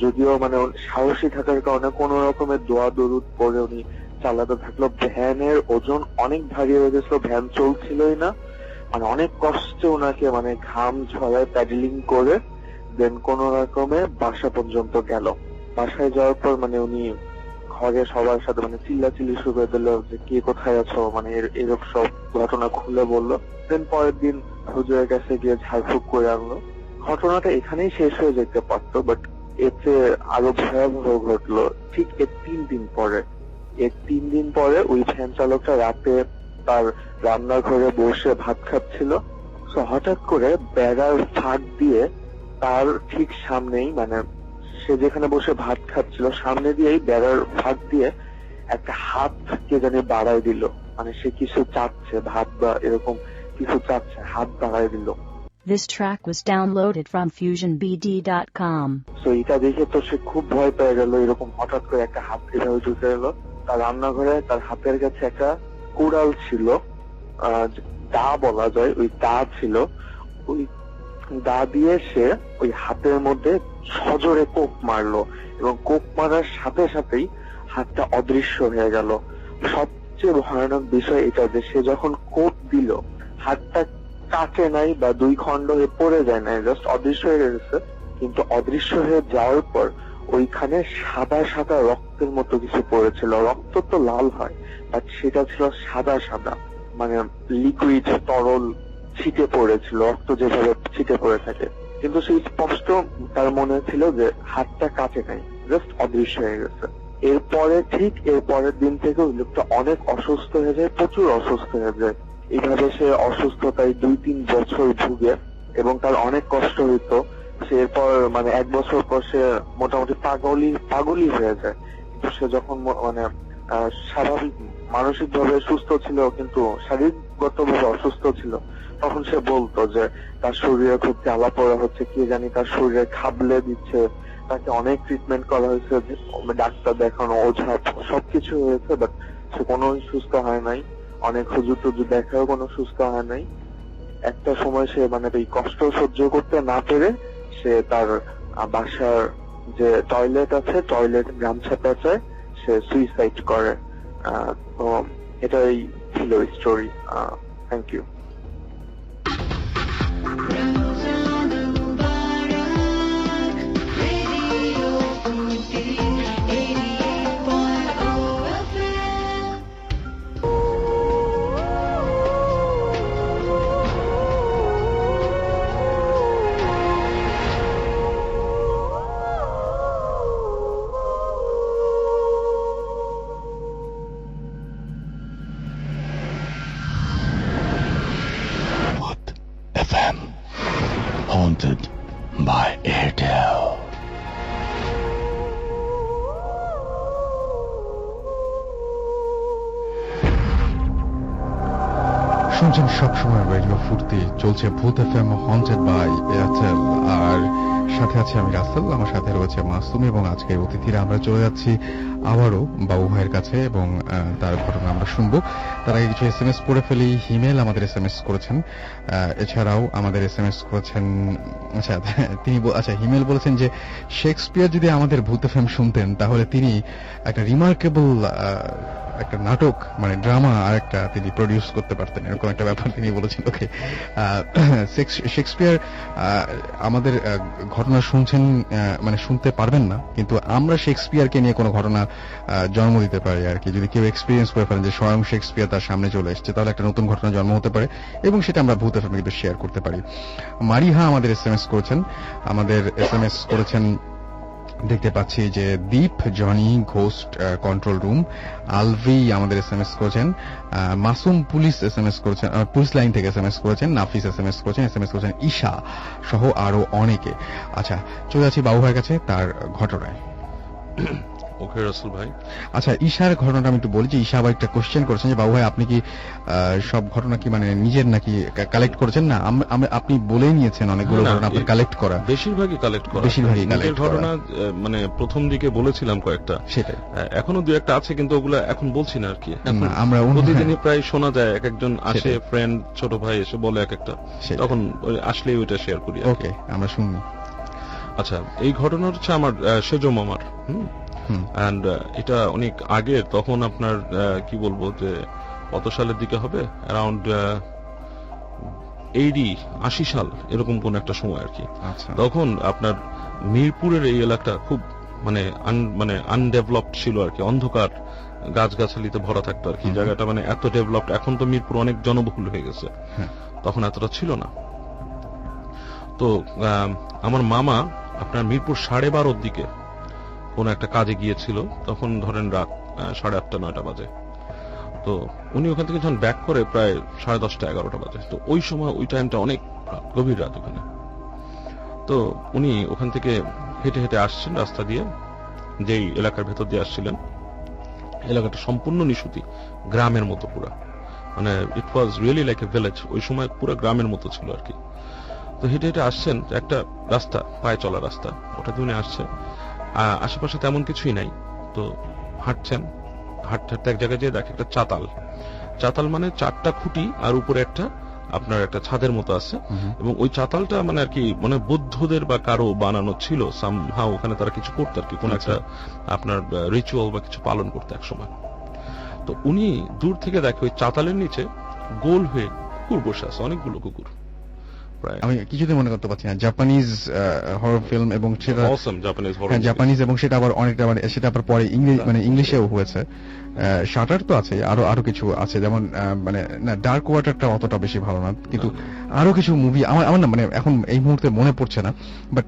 যদিও মানে সাহসী থাকার কারণে কোন রকমের দোয়া দরুদ পরে উনি চালাতে থাকলো। ভ্যানের ওজন অনেক ভারী হয়ে গেছিল, ভ্যান চলছিলই না, মানে অনেক কষ্টে ওনাকে মানে ঘাম ঝরায় প্যাডেলিং করে দেন কোন রকমে বাসা পর্যন্ত গেল। বাসায় যাওয়ার পর মানে উনি ঘরে সবার সাথে মানে চিল্লাচিল্লি শুরু করে দিল যে কে কোথায় আছো, মানে এরকম সব ঘটনা খুলে বললো। দেন পরের দিন হুজুরের কাছে গিয়ে ঝাড়ফুঁক করে আনলো। ঘটনাটা এখানেই শেষ হয়ে যেতে পারতো, বাট এতে আরো ভয়াবহ ঘটলো ঠিক এর 3 দিন পরে। ওই ভ্যান চালকটা রাতে তার রান্নাঘরে বসে ভাত খাচ্ছিল। তো হঠাৎ করে বেড়ার ফাঁক দিয়ে তার ঠিক সামনেই মানে সে যেখানে বসে ভাত খাচ্ছিল সামনে দিয়েই বেড়ার ফাঁক দিয়ে একটা হাত কে জানি বাড়ায় দিল, মানে সে কিছু চাচ্ছে, ভাত বা এরকম কিছু চাচ্ছে, হাত বাড়ায় দিল।
This track was downloaded from FusionBD.com.
তো এটা দেখে তো সে খুব ভয় পেয়ে গেল, এরকম হঠাৎ করে একটা হাত এভাবে ঢুকে গেল তার রান্নাঘরে। তার হাতের কাছে একটা কুড়াল ছিল, দা বলা যায়, ওই দা ছিল। ওই দা দিয়ে সে ওই হাতের মধ্যে সজোরে কোপ মারলো, এবং কোপ মারার সাথে সাথেই হাতটা অদৃশ্য হয়ে গেল। সবচেয়ে ভয়ানক বিষয় এটা যে সে যখন কোপ দিল হাতটা কাটে নাই বা দুই খণ্ড হয়ে পড়ে যায় নাই, জাস্ট অদৃশ্য হয়ে গেছে। কিন্তু অদৃশ্য হয়ে যাওয়ার পর ওইখানে সাদা সাদা রক্তের মতো কিছু পড়েছিল। রক্ত তো লাল হয়, বাট সেটা ছিল সাদা সাদা, মানে লিকুইড তরল ছিটে পড়েছিল, রক্ত যেভাবে ছিটে পড়ে থাকে। কিন্তু সেই স্পষ্ট তার মনে ছিল যে হাতটা কাটে নাই, জাস্ট অদৃশ্য হয়ে গেছে। এরপরে ঠিক এর পরের দিন থেকে ওই লোকটা অনেক অসুস্থ হয়ে যায়, প্রচুর অসুস্থ হয়ে যায়। এইভাবে সে অসুস্থতায় 2-3 বছর ভুগে এবং তার অনেক কষ্ট হইতো। সে এরপর মানে 1 বছর পর সে মোটামুটি পাগলই হয়ে যায়। কিন্তু সে যখন মানে স্বাভাবিক মানসিক ভাবে সুস্থ ছিল কিন্তু শারীরিকগত ভাবে অসুস্থ ছিল, তখন সে বলতো যে তার শরীরে খুব জ্বালা পড়া হচ্ছে, কে জানি তার শরীরে খাবলে দিচ্ছে। তাকে অনেক ট্রিটমেন্ট করা হয়েছে, ডাক্তার দেখানো, ওঝা, সবকিছু হয়েছে, বাট সে কোনো সুস্থ হয় নাই। অনেক হুজুর টুজুর দেখাও কোনো সুস্থ হয় নাই। একটা সময় সে মানে এই কষ্ট সহ্য করতে না পেরে সে তার বাসার যে টয়লেট আছে, টয়লেট গামছা পেঁচায় সে সুইসাইড করে। তো এটাই ছিল story. Thank you.
FM, haunted by Airtel.
শুনছেন সবসময় রেডিও ফুর্তি, চলছে ভূত এফএম হন্টেড বাই এয়ারটেল, আর সাথে আছে আমি রাসেল, আমার সাথে রয়েছে মাসুম, এবং আজকের অতিথিরা আমরা চলে যাচ্ছি আবারও বাবু ভাইয়ের কাছে এবং তার ঘটনা আমরা শুনবো। তার আগে কিছু SMS পড়ে ফেলি। হিমেল আমাদের SMS করেছেন, এছাড়াও আমাদের SMS করেছেন, হিমেল বলেছেন যে শেক্সপিয়ার যদি আমাদের ভূত এফএম শুনতেন তাহলে তিনি একটা রিমার্কেবল একটা নাটক মানে ড্রামা আর একটা তিনি প্রডিউস করতে পারতেন, এরকম একটা ব্যাপার তিনি বলেছেন। ওকে, শেক্সপিয়ার আমাদের ঘটনা শুনছেন মানে শুনতে পারবেন না, কিন্তু আমরা শেক্সপিয়ারকে নিয়ে কোনো ঘটনা জন্ম দিতে পারি আর কি। যদি কেউ এক্সপিরিয়েন্স করে ফেলেন যে স্বয়ং শেক্সপিয়ার তার সামনে চলে এসছে, তাহলে একটা নতুন ঘটনা জন্ম হতে পারে এবং সেটা আমরা ভূত এফএম কিন্তু শেয়ার করতে পারি। মারিহা আমাদের SMS করেছেন, আমাদের SMS করেছেন দেখতে পাচ্ছি যে Deep, Johnny, ghost control room, Alvi আমাদের SMS করেছেন, মাসুম পুলিশ SMS করেছেন, পুলিশ লাইন থেকে SMS করেছেন, নাফিস SMS করেছেন, SMS করেছেন ঈশা সহ আরো অনেকে। আচ্ছা, চলে যাচ্ছি বাবু ভাইয়ের কাছে তার ঘটনায়।
ওকে রাসেল ভাই।
আচ্ছা, ঈশার ঘটনাটা আমি একটু বলি যে ঈশা আবার একটা কোশ্চেন করেছেন যে বাবু ভাই আপনি কি সব ঘটনা কি মানে নিজের নাকি কালেক্ট করেছেন? না, আপনি বলেই নিয়েছেন অনেকগুলো ঘটনা আপনি কালেক্ট করা।
বেশিরভাগই কালেক্ট করা,
বেশিরভাগই কালেক্ট
ঘটনা। মানে প্রথম দিকে বলেছিলাম কয়েকটা, সেটাই এখনো দু একটা আছে, কিন্তু ওগুলো এখন বলছি না আর কি। আমরা প্রতিদিনই প্রায় শোনা যায় এক একজন আসে, ফ্রেন্ড, ছোট ভাই এসে বলে এক একটা, তখন আসলেই ওইটা শেয়ার করি। ওকে, আমরা শুনি। আচ্ছা, এই ঘটনা হচ্ছে আমার সেজো মামার। এন্ড এটা অনেক আগে, তখন আপনার কি বলবো যে কত সালের দিকে হবে, অ্যারাউন্ড 80 সাল এরকম কোন একটা সময় আর কি। তখন আপনার মিরপুরের এই এলাকা খুব মানে আনডেভেলপড ছিল আর কি, অন্ধকার গাছগাছালিতে ভরা থাকতো আর কি জায়গাটা, মানে এত ডেভেলপড। এখন তো মিরপুর অনেক জনবহুল হয়ে গেছে, তখন এতটা ছিল না। তো আমার মামা আপনার মিরপুর 12:30 দিকে কোন একটা কাজে গিয়েছিল, তখন ধরেন রাত 8:30-9টা বাজে। তো উনি ওখান থেকে যখন ব্যাক করে প্রায় 10:30-11টা বাজে। তো ওই সময় ওই টাইমটা অনেক গভীর রাত ওখানে। তো উনি ওখান থেকে হেঁটে হেঁটে আসছেন রাস্তা দিয়ে, যেই এলাকার ভেতর দিয়ে আসছিলেন। এলাকাটা সম্পূর্ণ নিশুতি, গ্রামের মতো পুরা, মানে it was really like a village. ওই সময় পুরো গ্রামের মতো ছিল আর কি। তো হেঁটে হেঁটে আসছেন, একটা রাস্তা, পায়ে চলা রাস্তা, ওটা দিয়ে উনি আসছে। আশেপাশে তেমন কিছুই নাই। তো হাঁটছেন, হাঁটতে হাঁটতে এক জায়গায় যেয়ে দেখে একটা চাতাল। চাতাল মানে 4টা খুঁটি আর উপরে একটা আপনার একটা ছাদের মতো আছে,
হুম।
এবং ওই চাতালটা মানে আর কি মানে বৌদ্ধদের বা কারো বানানো ছিল সামহাও, ওখানে তারা কিছু করতো আর কি, কোন একটা আপনার রিচুয়াল বা কিছু পালন করতে এক সময়। তো উনি দূর থেকে দেখে ওই চাতালের নিচে গোল হয়ে কুকুর বসে আছে, অনেকগুলো কুকুর প্রায়।
আমি কিছুতেই মনে করতে পারছি না জাপানিজ হরর ফিল্ম, এবং সেটা
অসম জাপানিজ
হ্যাঁ, জাপানিজ, এবং সেটা আবার অনেকটা মানে সেটা আবার পরে মানে ইংলিশেও হয়েছে। শাটার তো আছে, আরো কিছু আছে, যেমন মানে না ডার্ক ওয়াটারটা অতটা বেশি ভালো না, কিন্তু আরো কিছু মুভি আমার না মানে এখন এই মুহূর্তে মনে পড়ছে না, বাট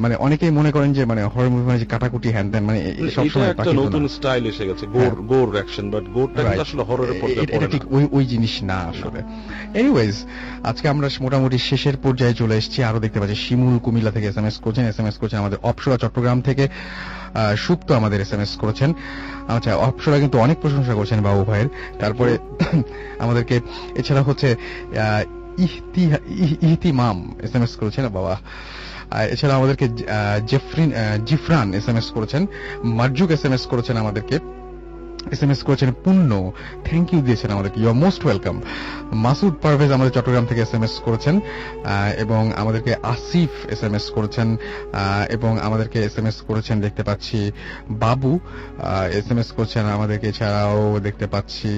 মানে অনেকেই মনে করেন যে মানে হরর মুভি মানে যে কাটাকুটি হ্যান্ড মানে সব
এটা
সময়
একটা নতুন স্টাইল এসে গেছে, গোর অ্যাকশন, বাট গোরটা কিন্তু আসলে হররের পর্যায়ে পড়ে
এটা
না।
ঠিক ওই জিনিস না আসলে। এনিওয়েজ, আজকে আমরা মোটামুটি শেষের পর্যায়ে চলে এসেছি। আরো দেখতে পাচ্ছি শিমুল কুমিল্লা থেকে এসএমএস করছেন আমাদের অপসরা চট্টগ্রাম থেকে, সুপ্ত আমাদের এসএমএস করেছেন। আচ্ছা, অপসরা কিন্তু অনেক প্রশংসা করছেন বাবু ভাইয়ের। তারপরে আমাদেরকে এছাড়া হচ্ছে ইহতিমাম এসএমএস করেছেন বাবা। এছাড়া আমাদেরকে জিফরান এসএমএস করেছেন, মার্জুক এসএমএস করেছেন আমাদেরকে, এসএমএস করেছেন পুণ্য, থ্যাংক ইউ দিয়েছেন আমাদেরকে, you are most welcome. Masud Parvez আমাদের চট্টগ্রাম থেকে এসএমএস করেছেন, এবং আমাদেরকে আসিফ এসএমএস করেছেন, এবং আমাদেরকে এসএমএস করেছেন দেখতে পাচ্ছি বাবু এসএমএস করছেন আমাদেরকে। এছাড়াও দেখতে পাচ্ছি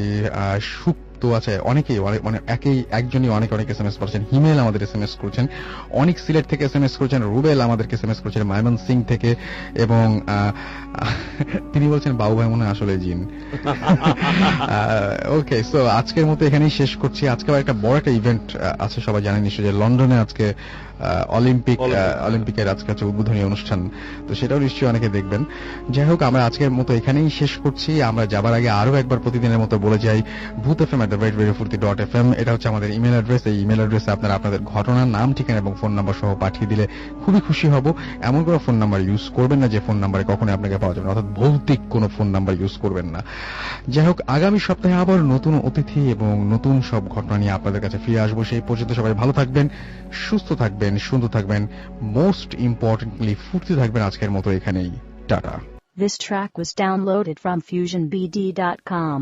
সুপ্ত আছে, অনেকেই মানে একজনই অনেক এসএমএস করেছেন। হিমেল আমাদের এসএমএস করেছেন, অনেক সিলেট থেকে এসএমএস করেছেন, রুবেল আমাদেরকে এসএমএস করেছেন মাইমন সিং থেকে, এবং তিনি বলছেন বাবু ভাই মনে হয় আসলে জিন। ওকে, সো আজকের মতো এখানেই শেষ করছি। আজকে আবার একটা বড় একটা ইভেন্ট আছে, সবাই জানেন নিশ্চয়ই যে লন্ডনে আজকে অলিম্পিকের আজকে হচ্ছে উদ্বোধনী অনুষ্ঠান, তো সেটাও নিশ্চয়ই অনেকে দেখবেন। যাই হোক, আমরা আজকের মতো এখানেই শেষ করছি। আমরা যাবার আগে আরো একবার প্রতিদিনের মতো বলে যাই, bhutfm@radiofuruti.fm এটা হচ্ছে আমাদের ইমেল অ্যাড্রেস। এই ইমেল অ্যাড্রেসে আপনারা আপনাদের ঘটনার নাম, ঠিকানা এবং ফোন নাম্বার সহ পাঠিয়ে দিলে খুবই খুশি হব। এমন কোনো ফোন নাম্বার ইউজ করবেন না যে ফোন নাম্বারে কখনোই আপনাকে পাওয়া যাবে না, অর্থাৎ ভৌতিক কোনো ফোন নাম্বার ইউজ করবেন না। যাই হোক, আগামী সপ্তাহে আবার নতুন অতিথি এবং নতুন সব ঘটনা নিয়ে আপনাদের কাছে ফিরে আসবো। সেই পর্যন্ত সবাই ভালো থাকবেন, সুস্থ থাকবেন, সুন্দর থাকবেন, মোস্ট ইম্পর্টেন্টলি ফুর্তি থাকবেন। আজকের মতো এখানেই tata.
This track was downloaded from FusionBD.com.